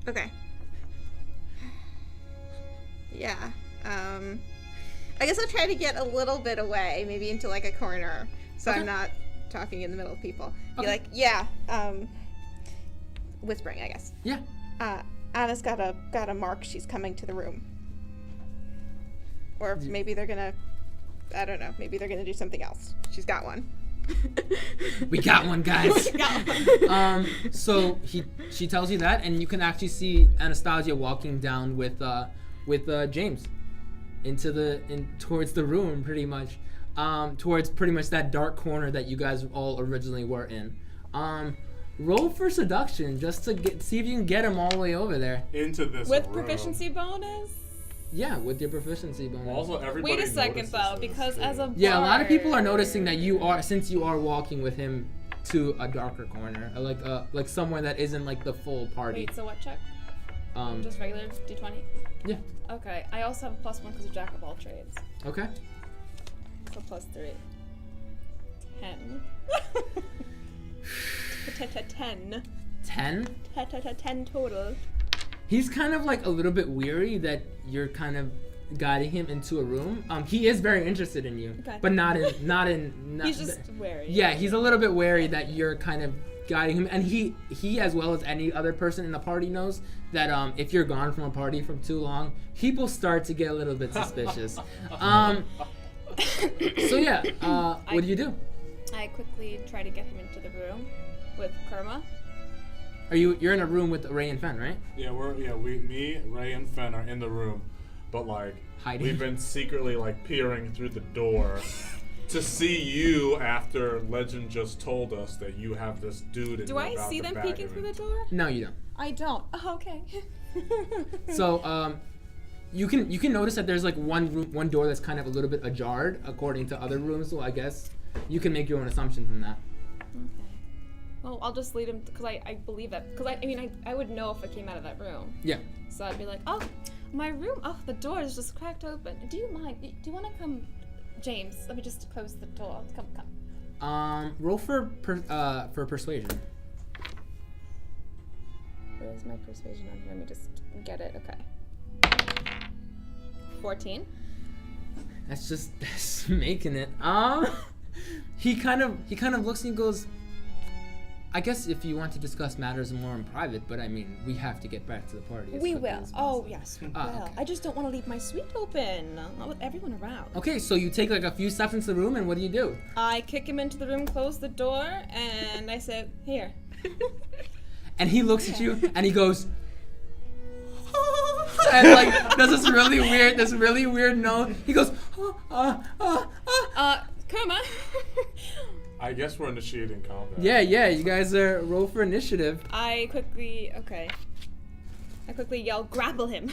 Okay. Yeah. I guess I'll try to get a little bit away, maybe into like a corner, so Okay. I'm not talking in the middle of people. Be Okay. like, yeah. Whispering, I guess. Yeah. Anna's got a mark. She's coming to the room. Or maybe they're gonna, I don't know. Maybe they're gonna do something else. She's got one. We got one, guys. So she tells you that, and you can actually see Anastasia walking down with James towards the room, pretty much, towards pretty much that dark corner that you guys all originally were in. Roll for seduction just to see if you can get him all the way over there. Into this With room. proficiency bonus? Yeah, with your proficiency bonus. Also, everybody Wait a second notices though, this, because too. as a Yeah, a lot of people are bard- noticing that since you are walking with him to a darker corner, like somewhere that isn't like the full party. Wait, so what check? Just regular D20? Yeah. Okay, I also have a +1 because of Jack of all trades. Okay. So +3. 10. 10. 10. 10 total. He's kind of like a little bit weary that you're kind of guiding him into a room. He is very interested in you, Okay. but not in. He's just wary. Yeah, he's a little bit wary that you're kind of guiding him, and he as well as any other person in the party knows that if you're gone from a party for too long, people start to get a little bit suspicious. So yeah, what do you do? I quickly try to get him into the room with Kerma. You're in a room with Ray and Fen, right? Yeah, me, Ray, and Fen are in the room, but like Hiding. we've been secretly like peering through the door to see you after Legend just told us that you have this dude. Do I see them peeking through the door? No, you don't. I don't. Oh, okay. So you can notice that there's like one door that's kind of a little bit ajar according to other rooms. So I guess you can make your own assumption from that. Okay. Well, I'll just lead him because I believe that. Because I would know if I came out of that room. Yeah. So I'd be like, oh, my room. Oh, the door is just cracked open. Do you mind? Do you want to come, James? Let me just close the door. Come. Roll for persuasion. Where's my persuasion on here? Let me just get it. Okay. 14. That's making it. He kind of looks and goes, I guess if you want to discuss matters more in private, but I mean, we have to get back to the party. as We quickly will. as Oh, possible. yes, we Ah, will. okay. I just don't want to leave my suite open. Not with everyone around. Okay, so you take like a few steps into the room, and what do? I kick him into the room, close the door, and I said, here. And he looks at you, and he goes, and like does this really weird note. He goes, Kerma. I guess we're initiating combat. yeah. You guys are roll for initiative. I quickly yell, grapple him.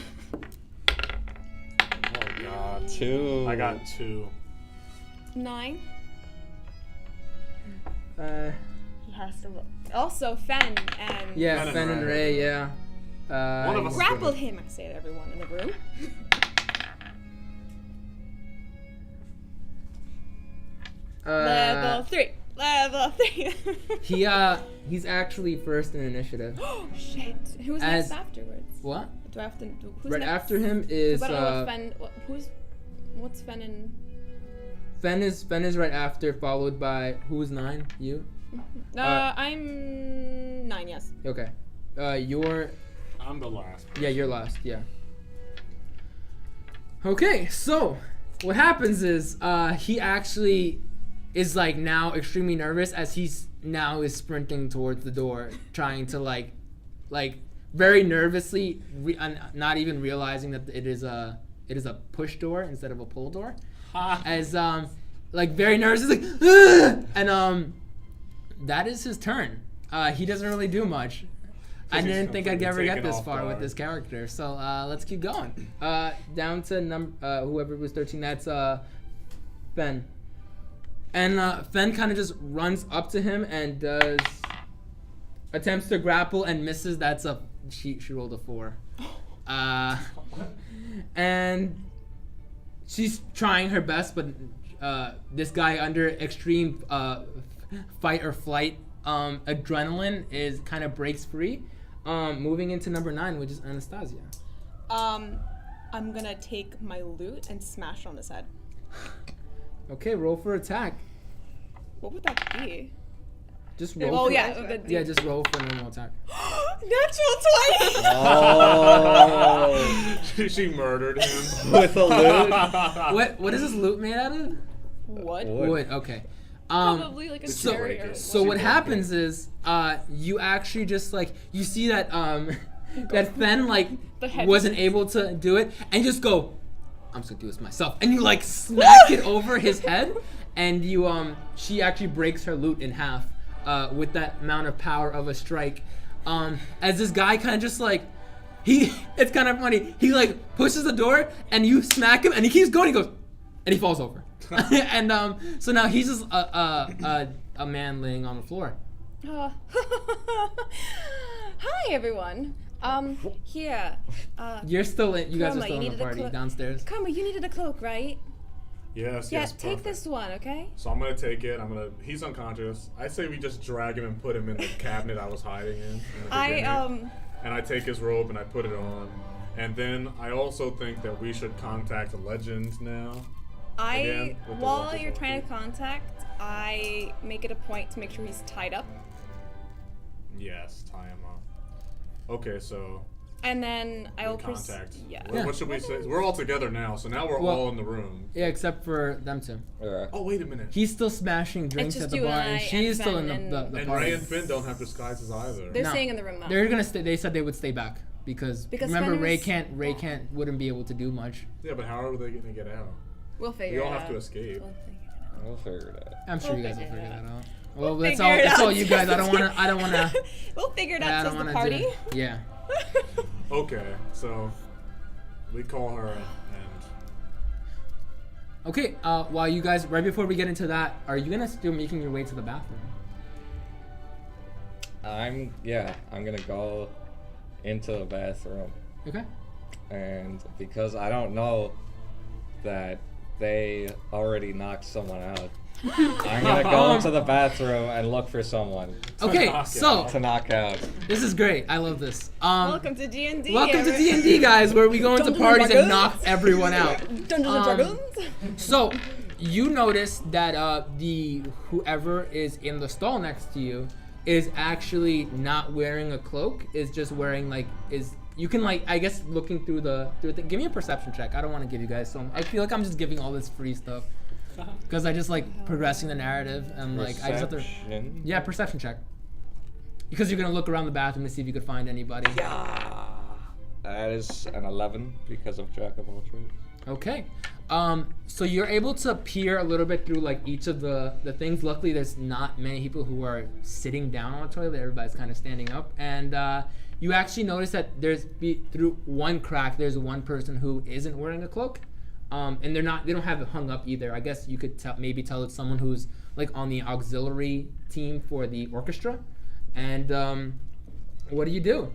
Oh god. 2. I got 2. 9. He has to look. Also, Fen and Yeah, Fen Fen and and Ray. Ray. Yeah. One of us- grapple him. I say to everyone in the room. Level 3. Level 3. He's actually first in initiative. Oh shit! Who's As- next afterwards? What? Do I have to? Who's Right next? after him is 'Cause I don't know what Fen. What's Fen and? Fen is right after, followed by who's 9? You? I'm 9. Yes. Okay. You're I'm the last. you're last. Yeah. Okay, so what happens is he actually is like now extremely nervous as he's now is sprinting towards the door, trying to like very nervously, not even realizing that it is a push door instead of a pull door. As like very nervous, he's like, "Ugh!" And that is his turn. He doesn't really do much. I He's didn't think I'd completely ever get taken this off far with guard. this character. So let's keep going. Down to whoever was 13. That's Ben. And Fen kind of just runs up to him and attempts to grapple and misses. That's a she rolled a 4. And she's trying her best, but this guy under extreme fight or flight adrenaline is kind of breaks free. Moving into number 9, which is Anastasia. I'm gonna take my loot and smash on his head. Okay, roll for attack. What would that be? Just roll. Oh for yeah, yeah, just roll for a normal attack. Natural 20. Oh. She murdered him. With a loot? What is this loot made out of? What? Wood. Okay. Probably like a cherry or So what happens is, you actually just like you see that that Fen like The head wasn't able to do it, and you just go, I'm just gonna do this myself, and you like smack it over his head, and you she actually breaks her loot in half with that amount of power of a strike. As this guy kind of just like it's kind of funny. He like pushes the door, and you smack him, and he keeps going. He goes, and he falls over. And so now he's just a man laying on the floor. Hi everyone. Here. You're still in. You guys are Karma, still you in the needed a party downstairs. Karma, you needed a cloak, right? Yes, Yeah, yes, take perfect. this one, okay? So I'm gonna take it. He's unconscious. I say we just drag him and put him in the cabinet I was hiding in. And I take his robe and I put it on. And then I also think that we should contact the legend now. Again, with the while walkie-talkie. you're trying to contact, I make it a point to make sure he's tied up. Yes, tie him up. Okay, so And then I will contact. Yeah. What should we say? We're all together now, so now we're Well- all in the room. Yeah, except for them two. Yeah. Oh, wait a minute. He's still smashing drinks just at the you bar, and and I she's and still in Fen the And party. Ray and Finn don't have disguises either. They're No. staying in the room though. They're gonna stay. They said they would stay back because remember Fen Ray was- wouldn't be able to do much. Yeah, but how are they gonna get out? We'll figure We it all out. have to escape. We'll figure it out. We'll figure it out. I'm sure We'll you guys will figure figure it that out. out. Well, We'll that's figure all. it That's all out. you guys. I don't wanna. We'll figure it I out don't since the wanna party. do. Yeah. Okay, so we call her and Okay. While you guys, right before we get into that, are you gonna still making your way to the bathroom? I'm gonna go into the bathroom, Okay. and because I don't know that they already knocked someone out, I'm gonna go into the bathroom and look for someone Okay. knock So to knock out. this is great. I love this. Welcome to D&D. Welcome to D&D, guys, where we go into Dungeons and parties and Dragons. knock everyone out. Dungeons and Dragons. So, you notice that the whoever is in the stall next to you is actually not wearing a cloak. Is just wearing you can I guess looking through the give me a perception check. I don't want to give you guys I feel like I'm just giving all this free stuff because I just like progressing the narrative and I just have to Perception? perception check because you're gonna look around the bathroom to see if you could find anybody. That is an 11 because of Jack of all trades. Okay. So you're able to peer a little bit through each of the things. Luckily, there's not many people who are sitting down on a toilet. Everybody's kind of standing up, and you actually notice that through one crack, there's one person who isn't wearing a cloak, and they don't have it hung up either. I guess you could maybe tell it's someone who's on the auxiliary team for the orchestra. And what do you do?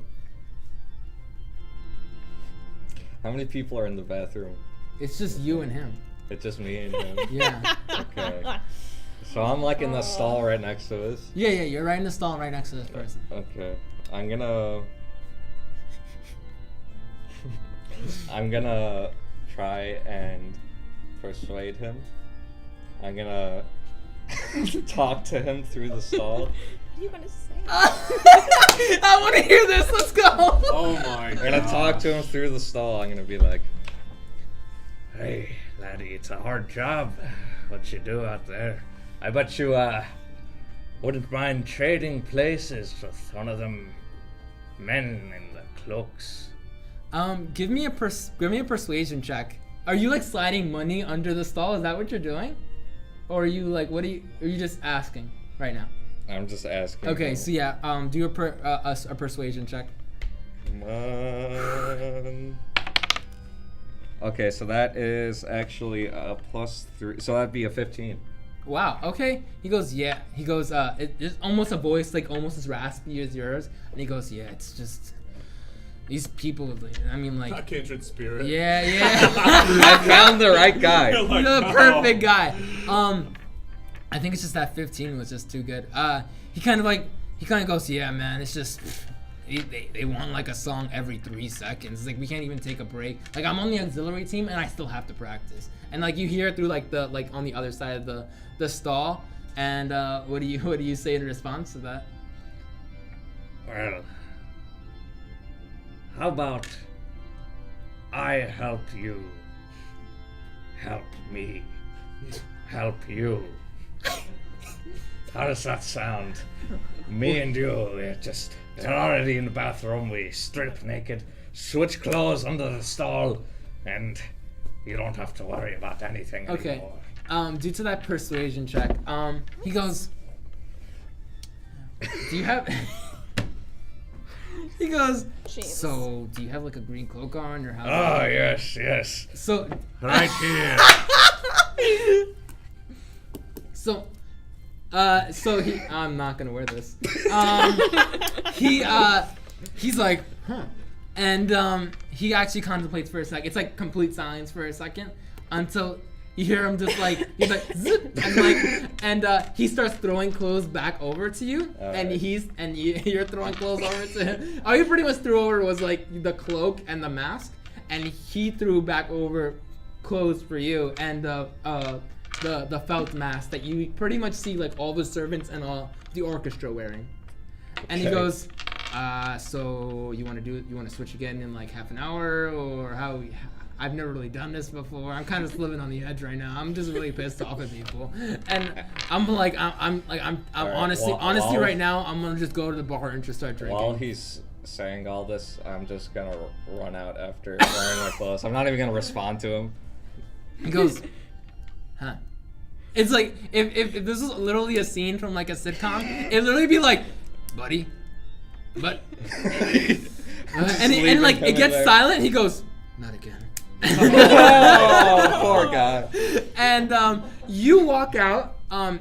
How many people are in the bathroom? It's just you and him. It's just me and him. Yeah. Okay. So I'm in the stall right next to us. Yeah. You're right in the stall, right next to this person. Okay. I'm gonna try and persuade him. I'm gonna talk to him through the stall. What are you gonna say? I want to hear this. Let's go. oh my I'm god. gonna talk to him through the stall. I'm gonna be like, Hey, laddie, it's a hard job. What you do out there? I bet you, wouldn't mind trading places with one of them men in the cloaks. Give me a persuasion check. Are you sliding money under the stall? Is that what you're doing? Or are you are you just asking right now? I'm just asking. Okay, him. so yeah, do a persuasion check. Come on. Okay, so that is actually a +3. So that'd be a 15. Wow. Okay. He goes, yeah. He goes, it's almost a voice like almost as raspy as yours, and he goes, yeah. It's just these people. I mean, like. A kindred spirit. Yeah, yeah. I found the right guy. You're like, The "No." perfect guy. I think it's just that 15 was just too good. He kind of goes, yeah, man. It's just. They want like a song every 3 seconds. It's like we can't even take a break. Like I'm on the auxiliary team and I still have to practice. And like you hear it through like on the other side of the stall. And what do you say in response to that? Well, how about I help you, help me, help you? How does that sound? Me and you, we're already in the bathroom. We strip naked, switch clothes under the stall, and you don't have to worry about anything Okay. anymore. Due to that persuasion check, he goes, do you have... He goes, Jeez. so do you have like a green cloak on or how? Oh, yes. So, Right here. so he, I'm not gonna wear this. He's like, huh. And he actually contemplates for a second. It's like complete silence for a second until you hear him just like, he's like, zip, and he starts throwing clothes back over to you, and Alright. you're throwing clothes over to him. All he pretty much threw over was like the cloak and the mask, and he threw back over clothes for you and the felt mask that you pretty much see like all the servants and all the orchestra wearing. And he Okay. goes, so you want to switch again in like half an hour or how? I've never really done this before. I'm kind of living on the edge right now. I'm just really pissed off at people, and I'm like, I'm Alright, honestly while- right now, I'm gonna just go to the bar and just start drinking. While he's saying all this, I'm just gonna run out after wearing my clothes. I'm not even gonna respond to him. He goes, huh? It's like if this was literally a scene from like a sitcom, it'd literally be like, buddy, but and like it gets silent. He goes, not again. Oh, poor guy. And you walk out, and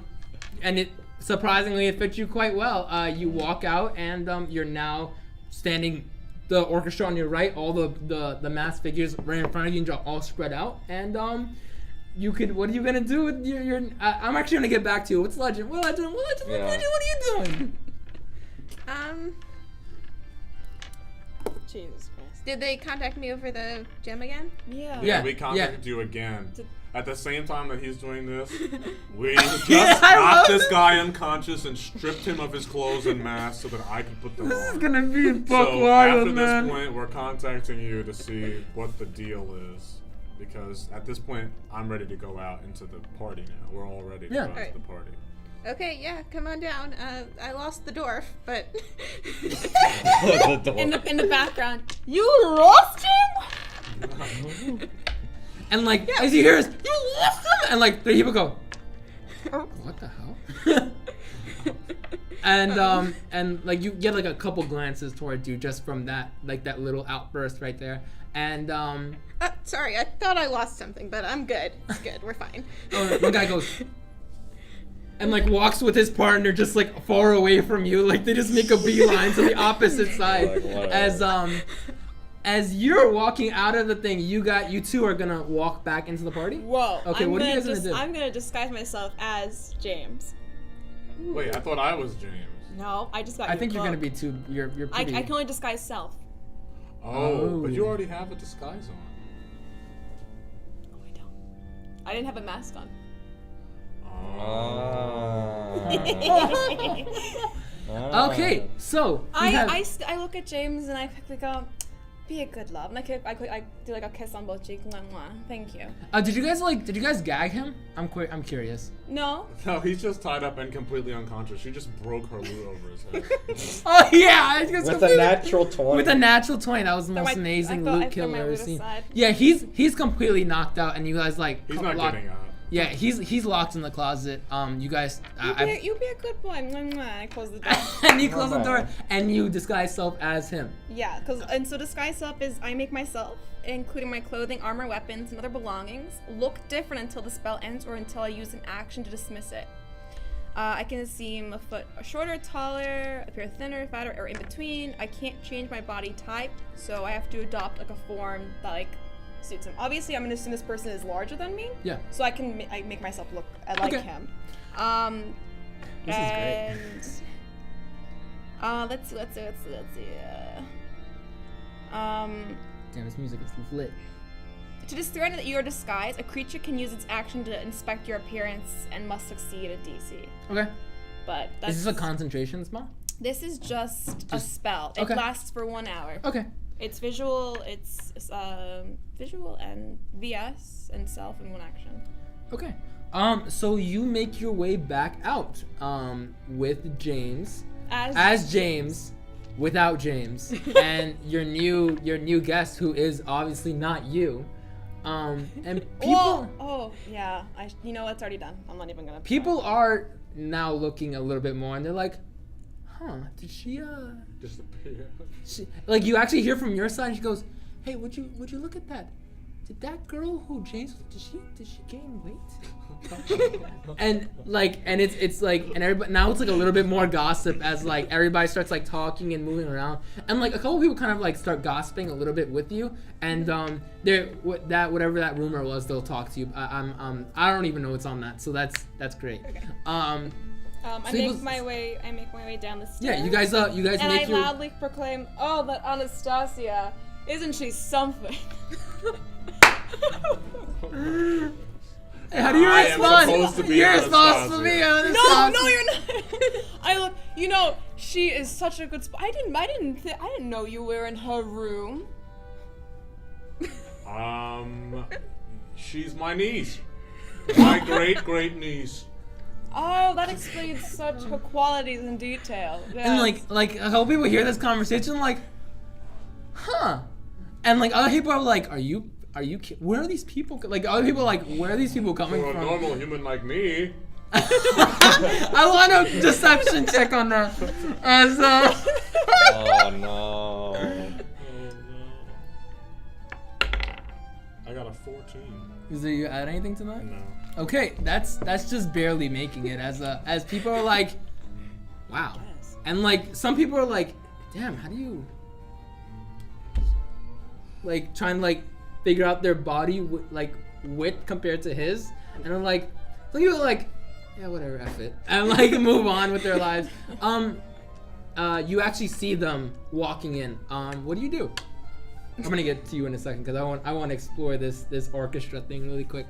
it surprisingly it fits you quite well. You walk out, and you're now standing, the orchestra on your right, all the masked figures right in front of you, and all spread out. And you could. What are you gonna do with your? I'm actually gonna get back to you. What's legend? What legend? Yeah. What are you doing? Jesus Christ. Did they contact me over the gym again? Yeah. Yeah. We contacted you again. Did- At the same time that he's doing this, we just I love knocked this this. guy unconscious and stripped him of his clothes and mask so that I could put them This on. is gonna be buck So wild, after man. this point, we're contacting you to see what the deal is. Because at this point, I'm ready to go out into the party now. We're all ready to Yeah. go out Alright. to the party. Okay, yeah, come on down. I lost the dwarf, but The door. In the background, you lost him. And like as you hear us, you lost him, and like three people go, what the hell? And like you get like a couple glances towards you just from that little outburst right there. And sorry, I thought I lost something, but I'm good. It's good. We're fine. one guy goes and like walks with his partner just like far away from you, like they just make a beeline to the opposite side. Like, whatever. As you're walking out of the thing, you two are gonna walk back into the party. Whoa. Okay, what are you guys gonna do? I'm gonna disguise myself as James. Wait, I thought I was James. No, I just got. I your think you're cloak. gonna be too. You're I pretty. can only disguise self. Oh, but you Oh. already have a disguise on. Oh, I don't. I didn't have a mask on. Ah. Okay, so we have- I look at James and I quickly go, be a good love. And I do like a kiss on both cheeks and like, mwah, thank you. did you guys gag him? I'm curious. No. No, he's just tied up and completely unconscious. She just broke her loot over his head. Oh yeah, I just With a completely- natural 20. With a natural 20, that was the Throw most my- amazing I loot throw my kill I've ever loot seen. aside. Yeah, he's completely knocked out, and you guys like He's not lock- getting out. Yeah, he's locked in the closet. You guys. You be a good boy. Mwah, mwah. I close the door. And you close the door, and you disguise self as him. Yeah, so disguise self is I make myself, including my clothing, armor, weapons, and other belongings, look different until the spell ends or until I use an action to dismiss it. I can seem a foot shorter, taller, appear thinner, fatter, or in between. I can't change my body type, so I have to adopt like a form that like suits him. Obviously, I'm gonna assume this person is larger than me. Yeah. So I can I make myself look like him. This is great. Let's see. Damn, this music is lit. To discern that you are disguised, a creature can use its action to inspect your appearance and must succeed a DC. Okay. But that's, Is this a concentration spell? This is just a spell. It okay. lasts for 1 hour. Okay. It's visual. It's visual and VS and self in one action. Okay. So you make your way back out. With James. As James. Without James. And your new guest, who is obviously not you. And people. Oh yeah. You know what's already done. I'm not even gonna. People are now looking a little bit more, and they're like, "Huh? Did she disappear?" Like you actually hear from your side. And she goes, "Hey, would you look at that? Did that girl who James did she gain weight?" and it's like and everybody now it's like a little bit more gossip as like everybody starts like talking and moving around, and like a couple people kind of like start gossiping a little bit with you, and whatever that rumor was, they'll talk to you. I don't even know what's on that, so that's great. Okay. I make my way down the stairs. Yeah, you guys and make I loudly proclaim, "Oh, but Anastasia, isn't she something?" How do you respond? You're supposed to be No, you're not. I look. You know, she is such a good spy. I didn't know you were in her room. She's my niece. My great niece. Oh, that explains such her qualities in detail. Yes. And like a couple people hear this conversation like, huh? And like other people are like, are you? Where are these people? Like other people are like, where are these people coming For from? a normal human like me. I want a deception check on that. As Oh no. I got a 14. Is there you add anything to that? No. Okay, that's just barely making it. As people are like, wow, and like some people are like, damn, how do you like trying to like figure out their body like width compared to his, and I'm like, some people are like, yeah, whatever, F it, and like move on with their lives. You actually see them walking in. What do you do? I'm gonna get to you in a second because I want to explore this orchestra thing really quick.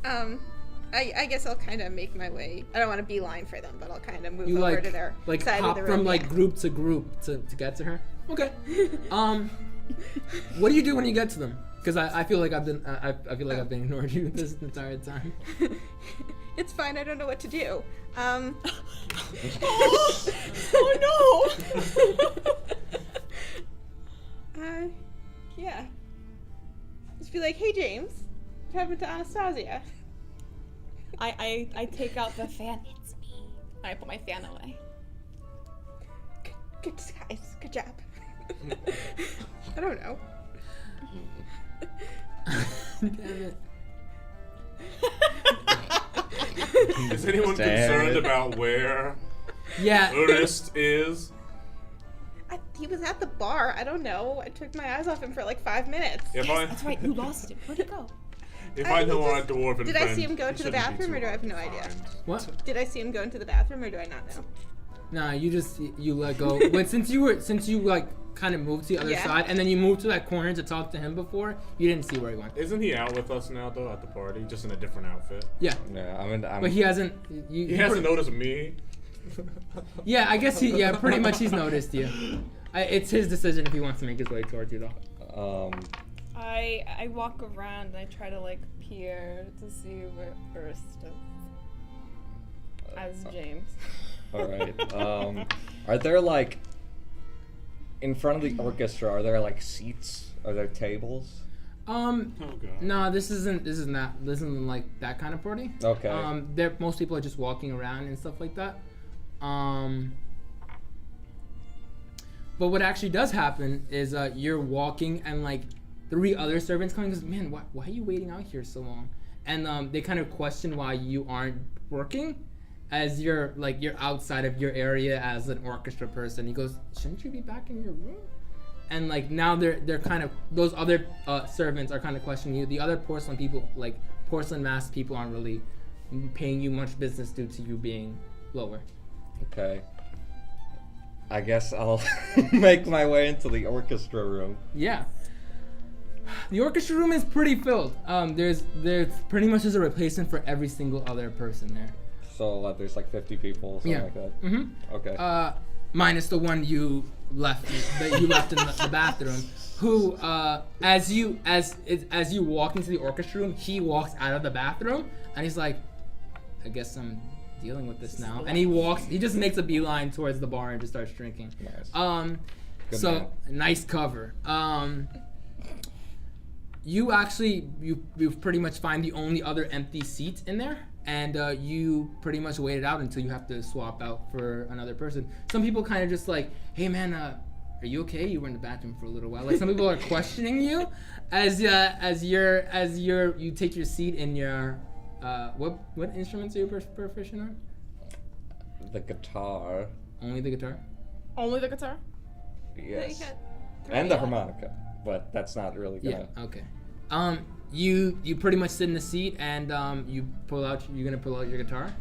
I guess I'll kind of make my way. I don't want to beeline for them, but I'll kind of move You over to their like side hop of the room. from like group to group to get to her. Okay. What do you do when you get to them? Because I feel like I've been I've been ignoring you this entire time. It's fine. I don't know what to do. Oh no. Yeah. Just be like, hey James, what happened to Anastasia? I take out the fan. It's me. And I put my fan away. Good disguise. Good job. I don't know. Damn it. Is anyone concerned about where Urist is? He was at the bar. I don't know. I took my eyes off him for like 5 minutes. That's right. You lost him. Where'd he go? If I know our dwarven Did I see him go into the bathroom, or do I have no idea? What? Did I see him go into the bathroom, or do I not know? Nah, you let go. But since you like kind of moved to the other side, and then you moved to that corner to talk to him before, you didn't see where he went. Isn't he out with us now though at the party, just in a different outfit? Yeah. Yeah, I'm But he hasn't. He hasn't noticed me. Yeah, I guess pretty much he's noticed you. It's his decision if he wants to make his way towards you though. I walk around and I try to like peer to see where Ernst is. As James. Alright. Are there like in front of the orchestra, are there like seats? Are there tables? Oh god. No, this isn't like that kind of party. Okay. Most people are just walking around and stuff like that. But what actually does happen is you're walking and like 3 other servants come and goes, man, why are you waiting out here so long? And they kind of question why you aren't working, as you're outside of your area as an orchestra person. He goes, shouldn't you be back in your room? And like now they're kind of, those other servants are kind of questioning you. The other porcelain people, like porcelain masked people, aren't really paying you much business due to you being lower. Okay. I guess I'll make my way into the orchestra room. Yeah. The orchestra room is pretty filled. There's pretty much is a replacement for every single other person there. So there's like 50 people, something like that. Mm-hmm. Okay. Minus the one you left in the bathroom. Who, as you walk into the orchestra room, he walks out of the bathroom and he's like, I guess I'm dealing with this now. And he just makes a beeline towards the bar and just starts drinking. Nice. Good So man. nice cover. You pretty much find the only other empty seat in there, and you pretty much wait it out until you have to swap out for another person. Some people kind of just like, hey man, are you okay? You were in the bathroom for a little while. Like some people are questioning you as you take your seat in your what instruments are you proficient on? The guitar. Only the guitar? Only the guitar? Yes. You got And the harmonica. But that's not really gonna... Yeah, okay. You pretty much sit in the seat and you're gonna pull out your guitar?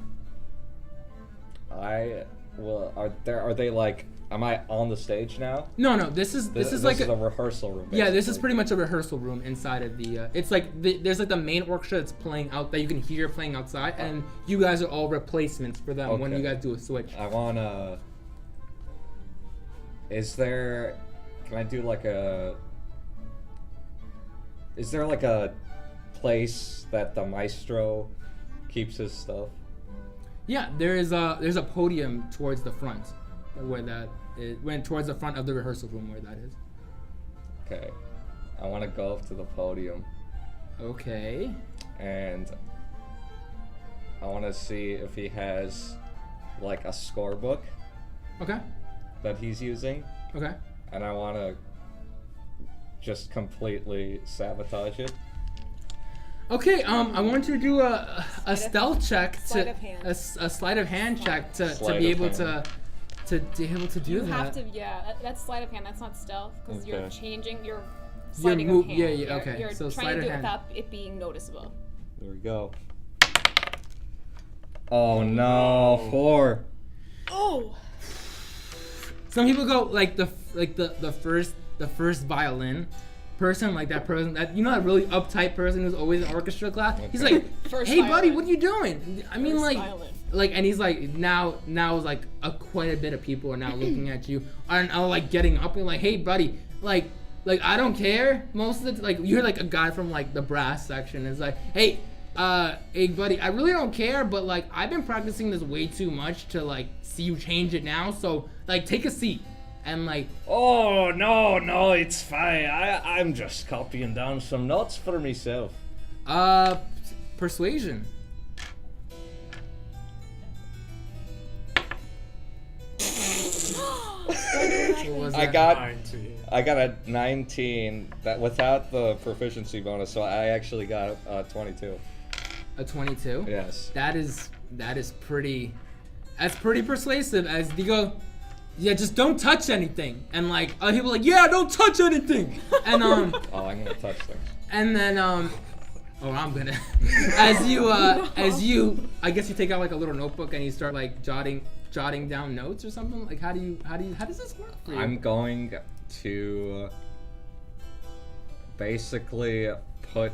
Are they like, am I on the stage now? No, this is like a rehearsal room. Yeah, this is basically. pretty much a rehearsal room inside of the it's like there's like the main orchestra that's playing out that you can hear playing outside, and you guys are all replacements for them when Okay. you guys do a switch. I wanna... Can I do like a... Is there like a place that the maestro keeps his stuff? Yeah, there's a podium towards the front where that is, towards the front of the rehearsal room where that is. Okay. I want to go up to the podium Okay. and I want to see if he has like a scorebook Okay. that he's using, Okay. and I want to just completely sabotage it. Okay, I want you to do a stealth check Sleight of hand. a sleight of hand check to Sleight be of able hand. to be able to do You that. have to, that's sleight of hand. That's not stealth because you're Okay. changing your sliding move- of hand. yeah, You're- okay, You're so sleight trying to of do it hand. without it being noticeable. There we go. Oh no, 4. Oh. Some people go like the first violin person, like that person that that really uptight person who's always in orchestra class. He's Okay. like, First hey buddy, violin. what are you doing? I mean First violin. and he's like now like quite a bit of people are now looking at you and are like getting up and like, hey buddy, like I don't care. Most of the like you're like a guy from like the brass section is like, hey buddy, I really don't care, but like I've been practicing this way too much to like see you change it now, so like take a seat. And like, Oh, no, it's fine. I'm just copying down some notes for myself. persuasion. What was I that? got 19. a 19 that without the proficiency bonus, so I actually got 22. A 22. Yes. That's pretty persuasive. As they go, yeah, just don't touch anything. And like other people are like, yeah, don't touch anything. And Oh, I'm gonna touch things. and then I'm gonna as you I guess you take out like a little notebook and you start like jotting down notes or something. Like how does this work for you? I'm going to basically put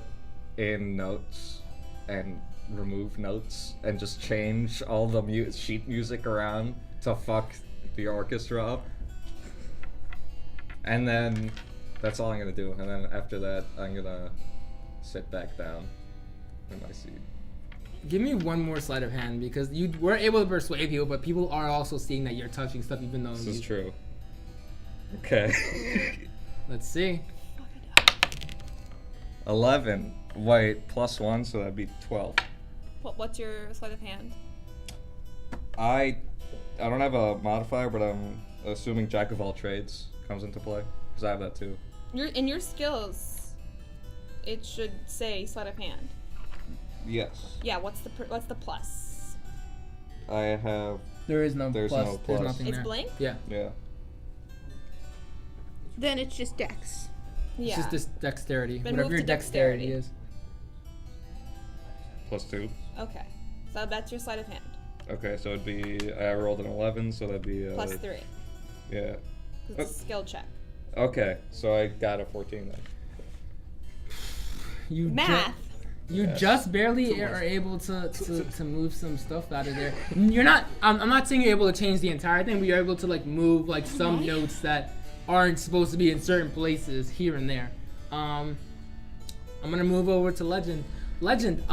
in notes and remove notes and just change all the sheet music around to fuck the orchestra up. And then that's all I'm gonna do. And then after that, I'm gonna sit back down in my seat. Give me one more sleight of hand because you were able to persuade people, but people are also seeing that you're touching stuff even though This is true. Okay. Let's see. 11. Wait, +1, so that'd be 12. What's your sleight of hand? I don't have a modifier, but I'm assuming Jack of all trades comes into play because I have that too. In your skills, it should say sleight of hand. Yes. Yeah. What's the plus? I have. There's no There's plus. no There's plus. nothing It's there. blank? Yeah. Yeah. Then it's just Dex. Yeah. It's just this dexterity. Then Whatever move your to dexterity dexterity. is. +2. Okay. So that's your sleight of hand. Okay, so it'd be. I rolled an 11, so that'd be. +3. Yeah. 'Cause it's a skill check. Okay, so I got a 14 then. You Math. You Yes. just barely are able to move some stuff out of there. You're not. I'm not saying you're able to change the entire thing, but you're able to like move like some notes that aren't supposed to be in certain places here and there. I'm gonna move over to Legend. Legend.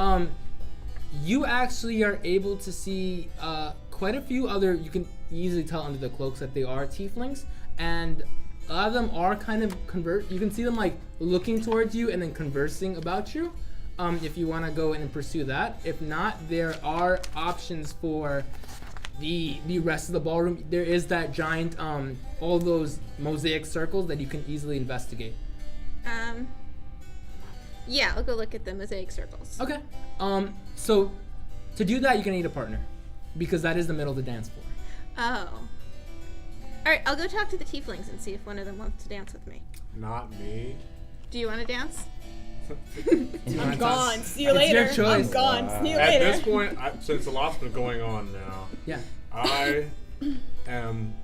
You actually are able to see quite a few other. You can easily tell under the cloaks that they are tieflings, and a lot of them are kind of You can see them like looking towards you and then conversing about you. If you want to go in and pursue that. If not, there are options for the rest of the ballroom. There is that giant, all those mosaic circles that you can easily investigate. Yeah, I'll go look at the mosaic circles. Okay. So to do that, you're gonna need a partner, because that is the middle of the dance floor. Oh. Alright, I'll go talk to the tieflings and see if one of them wants to dance with me. Not me. Do you want to dance? I'm gone. See you It's later. your choice. I'm gone. See you At later. this point, since a lot's been going on now, Yeah. I am.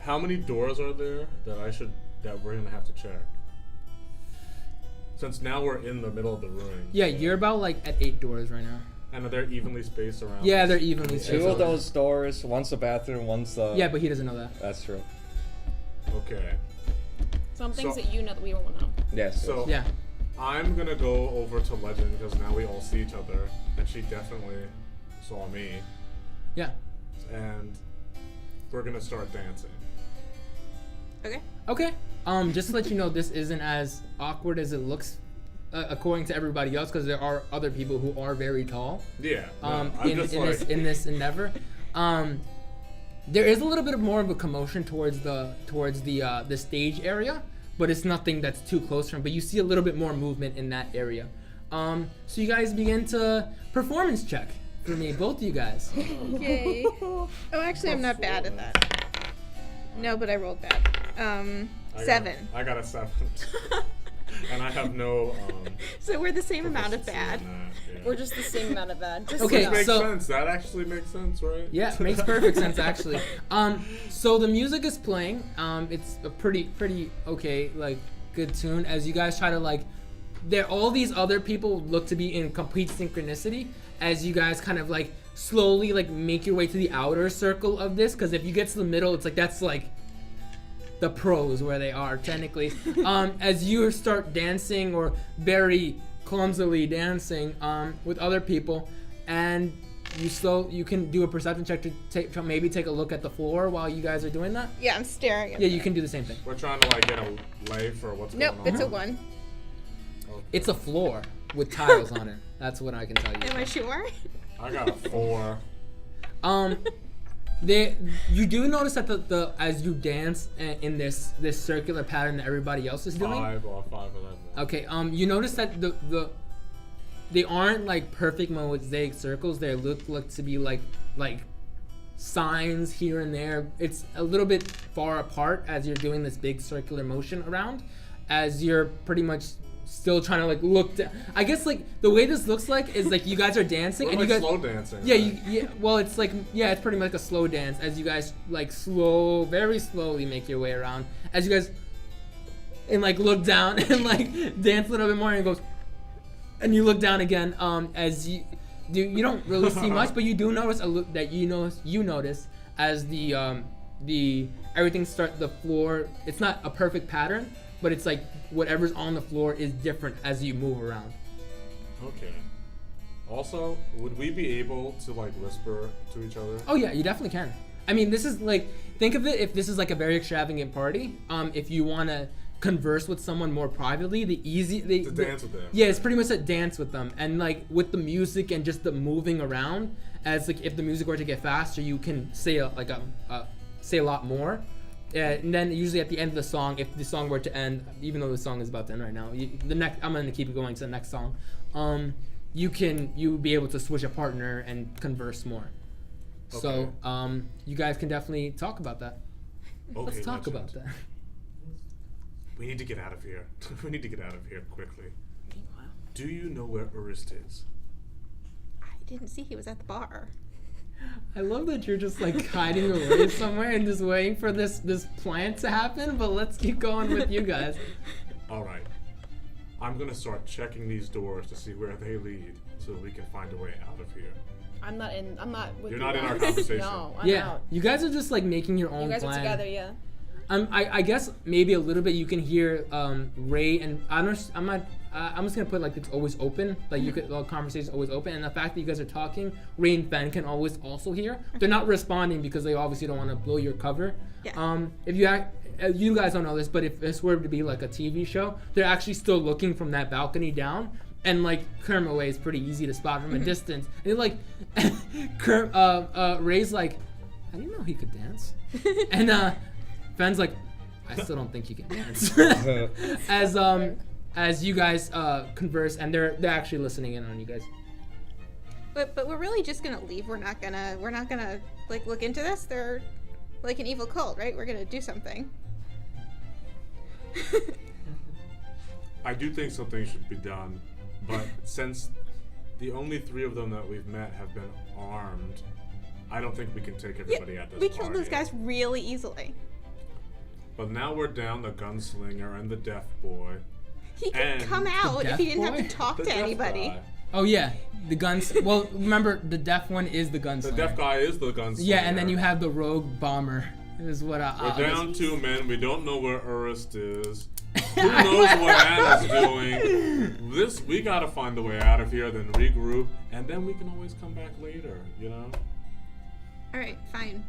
How many doors are there that we're gonna have to check? Since now we're in the middle of the ruins. Yeah, you're about like at 8 doors right now. And they're evenly spaced around. Yeah, us? they're evenly spaced. Two of out. those doors, one's the bathroom, one's the. Yeah, but he doesn't know that. That's true. Okay. Some things So- that you know that we won't know. Yes. So Yeah. I'm gonna go over to Legend because now we all see each other, and she definitely saw me, Yeah. and we're gonna start dancing. Okay. Okay. Just to let you know, this isn't as awkward as it looks, according to everybody else, because there are other people who are very tall. Yeah. No, I'm In just like, this endeavor, there is a little bit more of a commotion towards the stage area, but it's nothing that's too close from. But you see a little bit more movement in that area. So you guys begin to performance check for me, both of you guys. Okay. Oh, actually, I'm not bad at that. No, but I rolled bad. 7. I got a 7. And I have no. So we're the same amount of proficiency bad. in that, yeah. We're just the same amount of bad. Just Okay, Which makes so- sense. That actually makes sense, right? Yeah, makes perfect sense actually. So the music is playing. It's a pretty okay, like good tune. As you guys try to like, there all these other people look to be in complete synchronicity. As you guys kind of like slowly like make your way to the outer circle of this, because if you get to the middle, it's like that's like the pros where they are technically. As you start dancing or very clumsily dancing with other people, and you can do a perception check to maybe take a look at the floor while you guys are doing that. Yeah, I'm staring at Yeah, it. you can do the same thing. We're trying to like get a lay for what's Nope, going on. it's a 1. Okay. It's a floor with tiles on it. That's what I can tell Am I you. sure? I got a 4. You do notice that the as you dance in this circular pattern that everybody else is doing. 5 or 5 11. Okay, you notice that they aren't like perfect mosaic circles. They look to be like signs here and there. It's a little bit far apart as you're doing this big circular motion around, as you're pretty much still trying to like look down. I guess like the way this looks like is like you guys are dancing We're and like you guys slow dancing. yeah, right? well, it's like, it's pretty much like a slow dance as you guys like very slowly make your way around. As you guys and like look down and like dance a little bit more and it goes, and you look down again. As you don't really see much, but you do notice that you notice as the everything the floor. It's not a perfect pattern, but it's like whatever's on the floor is different as you move around. Okay. Also, would we be able to like whisper to each other? Oh yeah, you definitely can. I mean, this is like, think of it if this is like a very extravagant party. If you want to converse with someone more privately, To dance with them. Yeah, it's pretty much a dance with them, and like with the music and just the moving around. As like if the music were to get faster, you can say say a lot more. And then usually at the end of the song, if the song were to end, even though the song is about to end right now, I'm gonna keep it going to the next song. You would be able to switch a partner and converse more. Okay. So you guys can definitely talk about that. Okay, Let's talk legend. about that. We need to get out of here. We need to get out of here quickly. Do you know where Urist is? I didn't see he was at the bar. I love that you're just like hiding away somewhere and just waiting for this plan to happen, but let's keep going with you guys. Alright. I'm gonna start checking these doors to see where they lead so we can find a way out of here. I'm not with You're you not in our guys. conversation. No, I'm Yeah, out. you guys are just like making your own You guys plan. are together, yeah. I guess maybe a little bit you can hear Ray and I'm just gonna put like it's always open, like you could conversation's always open, and the fact that you guys are talking, Ray and Ben can always also hear. They're not responding because they obviously don't want to blow your cover. Yeah. If you guys don't know this, but if this were to be like a TV show, they're actually still looking from that balcony down, and like Kermit Way is pretty easy to spot from a distance. And they're like, Ray's like, I didn't know he could dance, and Ben's like, I still don't think he can dance. As you guys converse, and they're actually listening in on you guys. But we're really just gonna leave. We're not gonna like look into this. They're like an evil cult, right? We're gonna do something. I do think something should be done, but since the only 3 of them that we've met have been armed, I don't think we can take everybody at this We party. killed those guys really easily. But now we're down the gunslinger and the deaf boy. He could And come out if deaf he didn't have boy? to talk The to deaf anybody. guy. Oh yeah, the guns. Well, remember the deaf one is the gunslinger. The deaf guy is the gunslinger. Yeah, and then you have the rogue bomber. Is what We're down 2 men. We don't know where Urist is. Who knows what Anna's doing? We gotta find the way out of here, then regroup, and then we can always come back later, you know? All right, fine.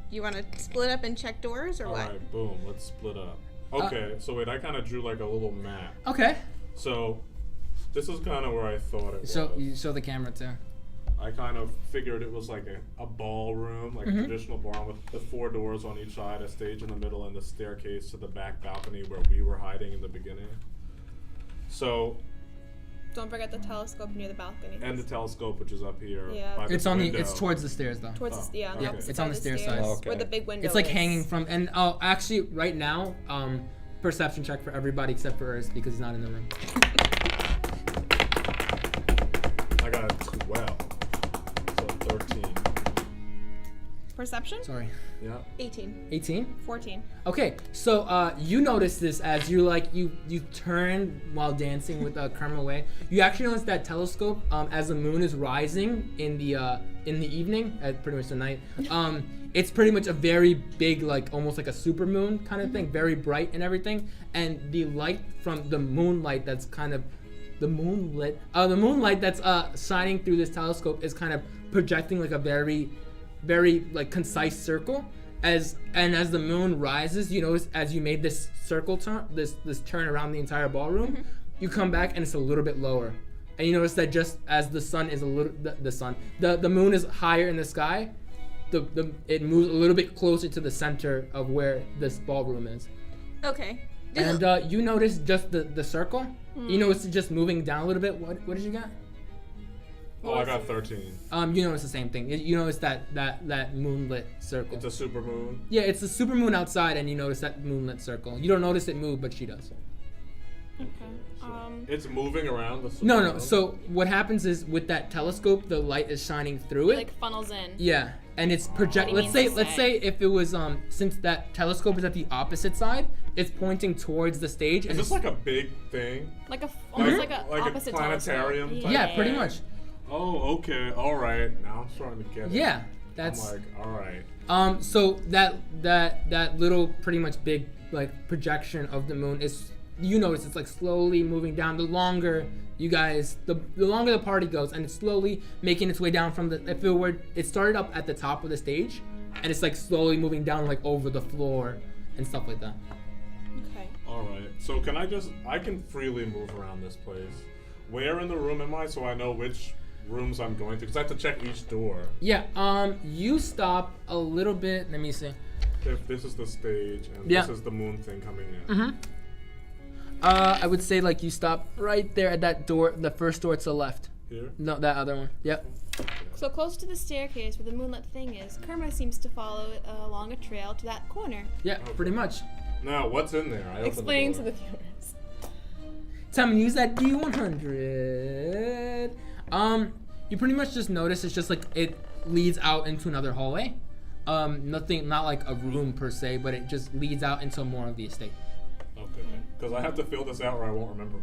You want to split up and check doors or what? Alright, boom, let's split up. Okay, so wait, I kind of drew like a little map. Okay. So, this is kind of where I thought it So was. you show the camera too. I kind of figured it was like a ballroom, like a traditional ballroom with 4 doors on each side, a stage in the middle, and the staircase to the back balcony where we were hiding in the beginning. So, Don't forget the telescope near the balcony. and the telescope, which is up here. Yeah. By It's the on the. window. It's towards the stairs though. Towards Oh, the, yeah, on the okay. opposite It's side on of the stair side. stairs, Okay. where the big window It's like is. hanging from. And actually, right now, perception check for everybody except for Urs because he's not in the room. I got a 12. So 13. Perception? Sorry. Yeah. 18. 18. 14. Okay, so you notice this as you turn while dancing with Kermit Way. You actually notice that telescope as the moon is rising in the evening, at pretty much the night. It's pretty much a very big, like almost like a super moon kind of thing, very bright and everything. And the light from the moonlight that's kind of the moonlight that's shining through this telescope is kind of projecting like a very like concise circle. As the moon rises, you notice as you made this circle turn, this turn around the entire ballroom, you come back and it's a little bit lower, and you notice that just as the sun is a little, the moon is higher in the sky, it moves a little bit closer to the center of where this ballroom is. Okay. And you notice just the circle. You notice it just moving down a little bit. What did you got? Oh, I got 13. You notice the same thing. You notice that moonlit circle. It's a super moon. Yeah, it's the super moon outside, and you notice that moonlit circle. You don't notice it move, but she does. Okay. It's moving around the super No. moon. So what happens is with that telescope, the light is shining through it. Like funnels in. Yeah, and it's project. What do you mean Let's say if it was since that telescope is at the opposite side, it's pointing towards the stage. Is And this it's, like a big thing? Like almost like a like a opposite planetarium telescope. type yeah, pretty much. Oh, okay. All right. Now I'm starting to get it. Yeah, I'm that's. like, all right. So that little pretty much big like projection of the moon is, you notice it's like slowly moving down. The longer you guys, the longer the party goes, and it's slowly making its way down from it started up at the top of the stage, and it's like slowly moving down like over the floor and stuff like that. Okay. All right. So I can freely move around this place. Where in the room am I so I know which rooms I'm going to? Because I have to check each door. Yeah, you stop a little bit. Let me see. If this is the stage and Yeah. this is the moon thing coming in. Mm-hmm. I would say like you stop right there at that door, the first door to the left. Here? No, that other one. Yep. So close to the staircase where the moonlit thing is, Kerma seems to follow it along a trail to that corner. Yeah, pretty much. Now, what's in there? I Explain to opened the the door. viewers. Time to use that D100. You pretty much just notice it's just like it leads out into another hallway. Nothing, not like a room per se, but it just leads out into more of the estate. Okay. Because I have to fill this out or I won't remember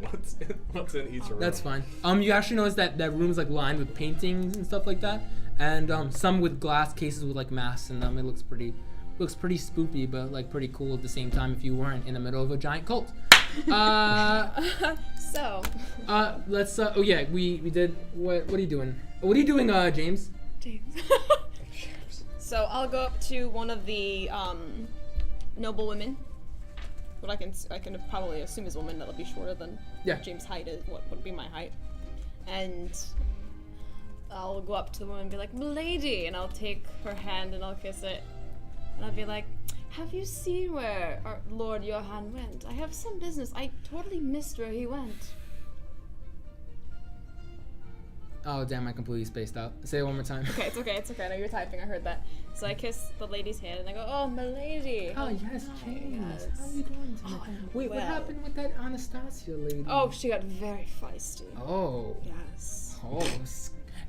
what's in each room. That's fine. You actually notice that room's like lined with paintings and stuff like that, and some with glass cases with like masks in them. It looks pretty spoopy, but like pretty cool at the same time if you weren't in the middle of a giant cult. So. Let's. Oh yeah, we did. What are you doing? What are you doing, James? James. So I'll go up to one of the noble women. What I can probably assume is a woman that'll be shorter than James' height is. What would be my height? And I'll go up to the woman and be like, "Milady," and I'll take her hand and I'll kiss it, and I'll be like, "Have you seen where our Lord Johann went? I have some business. I totally missed where he went." Oh damn! I completely spaced out. Say it one more time. Okay, it's okay. I know you're typing. I heard that. So I kiss the lady's hand and I go, "Oh, milady." Oh yes, Hi, James. yes. How are you doing tonight? Wait, what well. happened with that Anastasia lady? Oh, she got very feisty. Oh. Yes. Oh.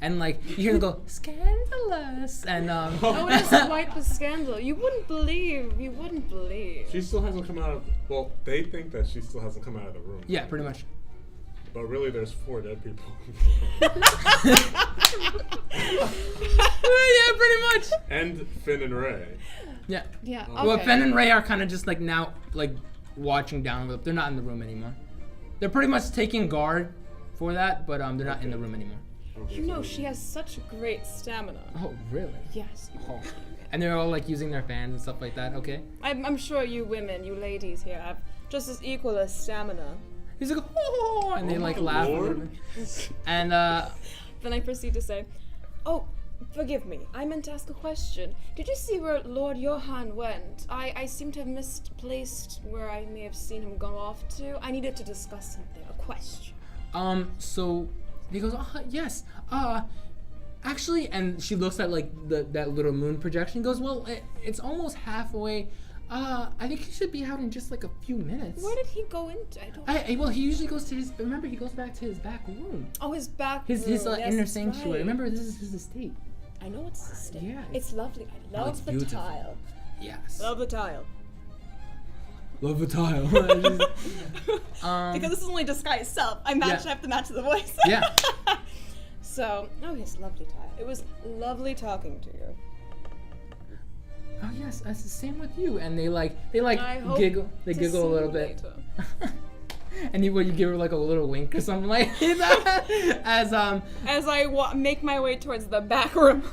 And like you hear her go scandalous and Oh, it is quite the scandal. You wouldn't believe. She still hasn't come out of. Well, they think that she still hasn't come out of the room. yeah, pretty much. But really, there's 4 dead people. Yeah, pretty much. And Finn and Ray. Yeah. Yeah. Okay. Well, Fenn and Ray are kind of just like now like watching down. But they're not in the room anymore. They're pretty much taking guard for that, but they're not in the room anymore. You know, she has such great stamina. Oh, really? Yes. Oh. And they're all like using their fans and stuff like that. Okay. I'm sure you women, you ladies here, have just as equal as stamina. He's like, oh, and they like laugh a little bit. And Then I proceed to say, "Oh, forgive me. I meant to ask a question. Did you see where Lord Johann went? I seem to have misplaced where I may have seen him go off to. I needed to discuss something, a question." So he goes, yes, actually, and she looks at like that little moon projection. Goes, well, it's almost halfway. I think he should be out in just like a few minutes. Where did he go into? I don't. Well, he usually goes to his. Remember, he goes back to his back room. Oh, his back His room. Yes, inner that's sanctuary. right. Remember, this is his estate. I know it's a stick. Yeah, It's lovely. I it's love the beautiful. tile. Yes. Love the tile. Love the tile. Because this is only disguised self. I have to match the voice. Yeah. So, oh yes, lovely tile. It was lovely talking to you. Oh yes, that's the same with you. And they I hope giggle. They to giggle a see little you bit. later. And you give her like a little wink or something like that. As I make my way towards the back room,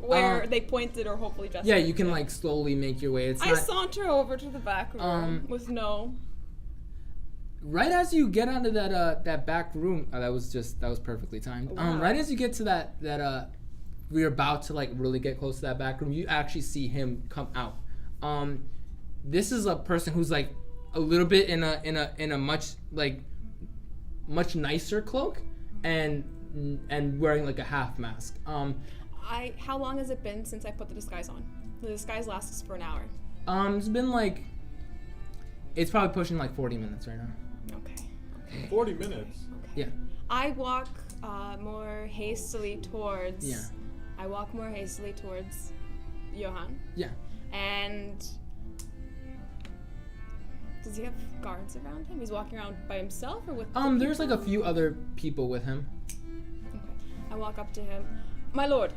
where they pointed or hopefully just. yeah, you can like slowly make your way. It's I not saunter over to the back room with no. right as you get onto that back room. That was perfectly timed. Wow. Right as you get to that we're about to like really get close to that back room, you actually see him come out. This is a person who's like a little bit in a much nicer cloak and wearing like a half mask. How long has it been since I put the disguise on? The disguise lasts for an hour. It's been like, it's probably pushing like 40 minutes right now. Okay. 40 minutes. Yeah. I walk more hastily towards. Yeah. I walk more hastily towards Johann. Yeah. And does he have guards around him? He's walking around by himself or with? There's like a few other people with him. Okay. I walk up to him. My lord,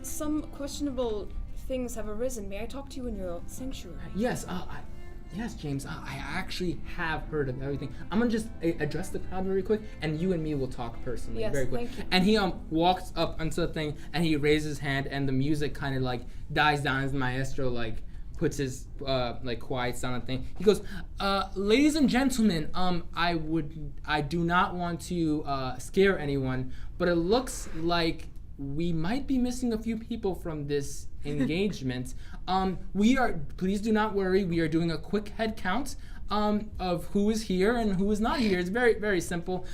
some questionable things have arisen. May I talk to you in your sanctuary? Yes. Yes, James. I actually have heard of everything. I'm gonna just address the crowd very quick, and you and me will talk personally. Yes, very quick. thank you. And he walks up onto the thing, and he raises his hand, and the music kind of like dies down as the maestro like puts his like quiet sounding thing. He goes, ladies and gentlemen, I do not want to scare anyone, but it looks like we might be missing a few people from this engagement. Please do not worry. We are doing a quick head count of who is here and who is not here. It's very, very simple.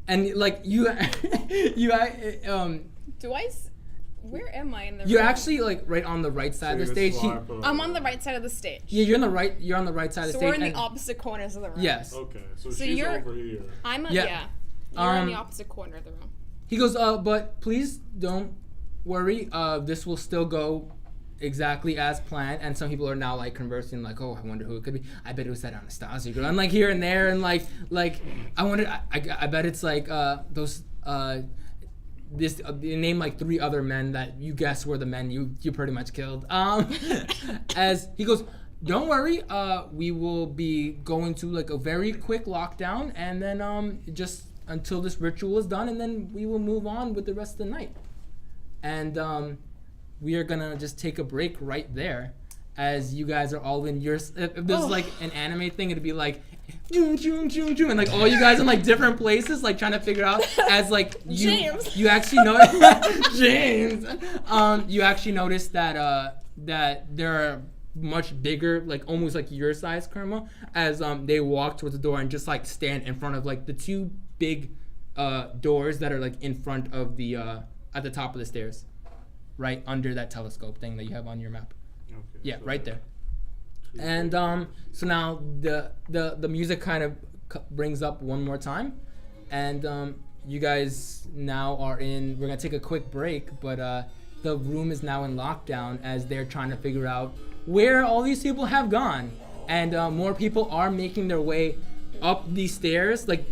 And like Do where am I in the you're room? actually like right on the right side of the stage. I'm on the right side of the stage. Yeah, you're on the right side of the So stage. we're in the and- opposite corners of the room. Yes. Okay, so So she's you're- over here. I'm a, Yeah. yeah. You're in the Um, opposite corner of the room. He goes, but please don't worry. This will still go exactly as planned. And some people are now like conversing, like, oh, I wonder who it could be. I bet it was that Anastasia girl. And like here and there, and like I wonder. I bet it's like those you name like 3 other men that you guess were the men you pretty much killed. As he goes, don't worry. We will be going to like a very quick lockdown, and then just until this ritual is done, and then we will move on with the rest of the night. And we are gonna just take a break right there, as you guys are all in your. If this is like an anime thing, it'd be like, and like all you guys in like different places, like trying to figure out as like you actually know James. You actually notice that that there are much bigger, like almost like your size, Karma, as they walk towards the door and just like stand in front of like the 2 big doors that are like in front of the at the top of the stairs, right under that telescope thing that you have on your map. Okay, Yeah, so right there. And so now the music kind of brings up one more time, and you guys now are in. We're gonna take a quick break, but the room is now in lockdown as they're trying to figure out where all these people have gone, and more people are making their way up these stairs. Like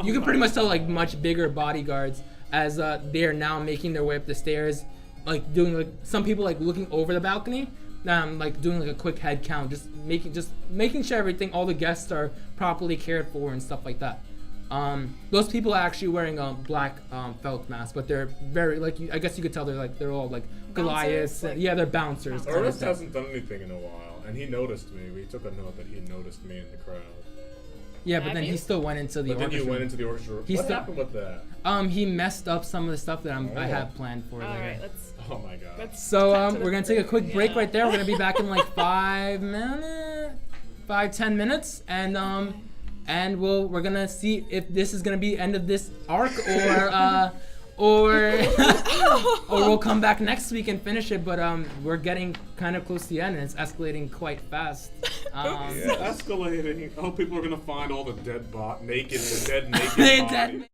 you can pretty much tell like much bigger bodyguards as they are now making their way up the stairs, like doing like some people like looking over the balcony. Like doing like a quick head count, just making sure all the guests are properly cared for and stuff like that. Those people are actually wearing black felt masks, but they're very like I guess you could tell they're all like Goliaths. Like, yeah, they're bouncers. kind of Ernest thing. hasn't done anything in a while, and he noticed me. We took a note that he noticed me in the crowd. Yeah, but Have then you? he still went into the But then orchestra. you went into the orchestra. He's What still- happened with that? He messed up some of the stuff that I Oh. have planned for All later. right, let's. Oh my god. Let's So cut to the we're gonna take a quick break yeah. right there. We're gonna be back in like 5-10 minutes, and we're gonna see if this is gonna be the end of this arc or we'll come back next week and finish it. But we're getting kind of close to the end, and it's escalating quite fast. Escalating. Oh, people are gonna find all the dead naked They bodies. dead-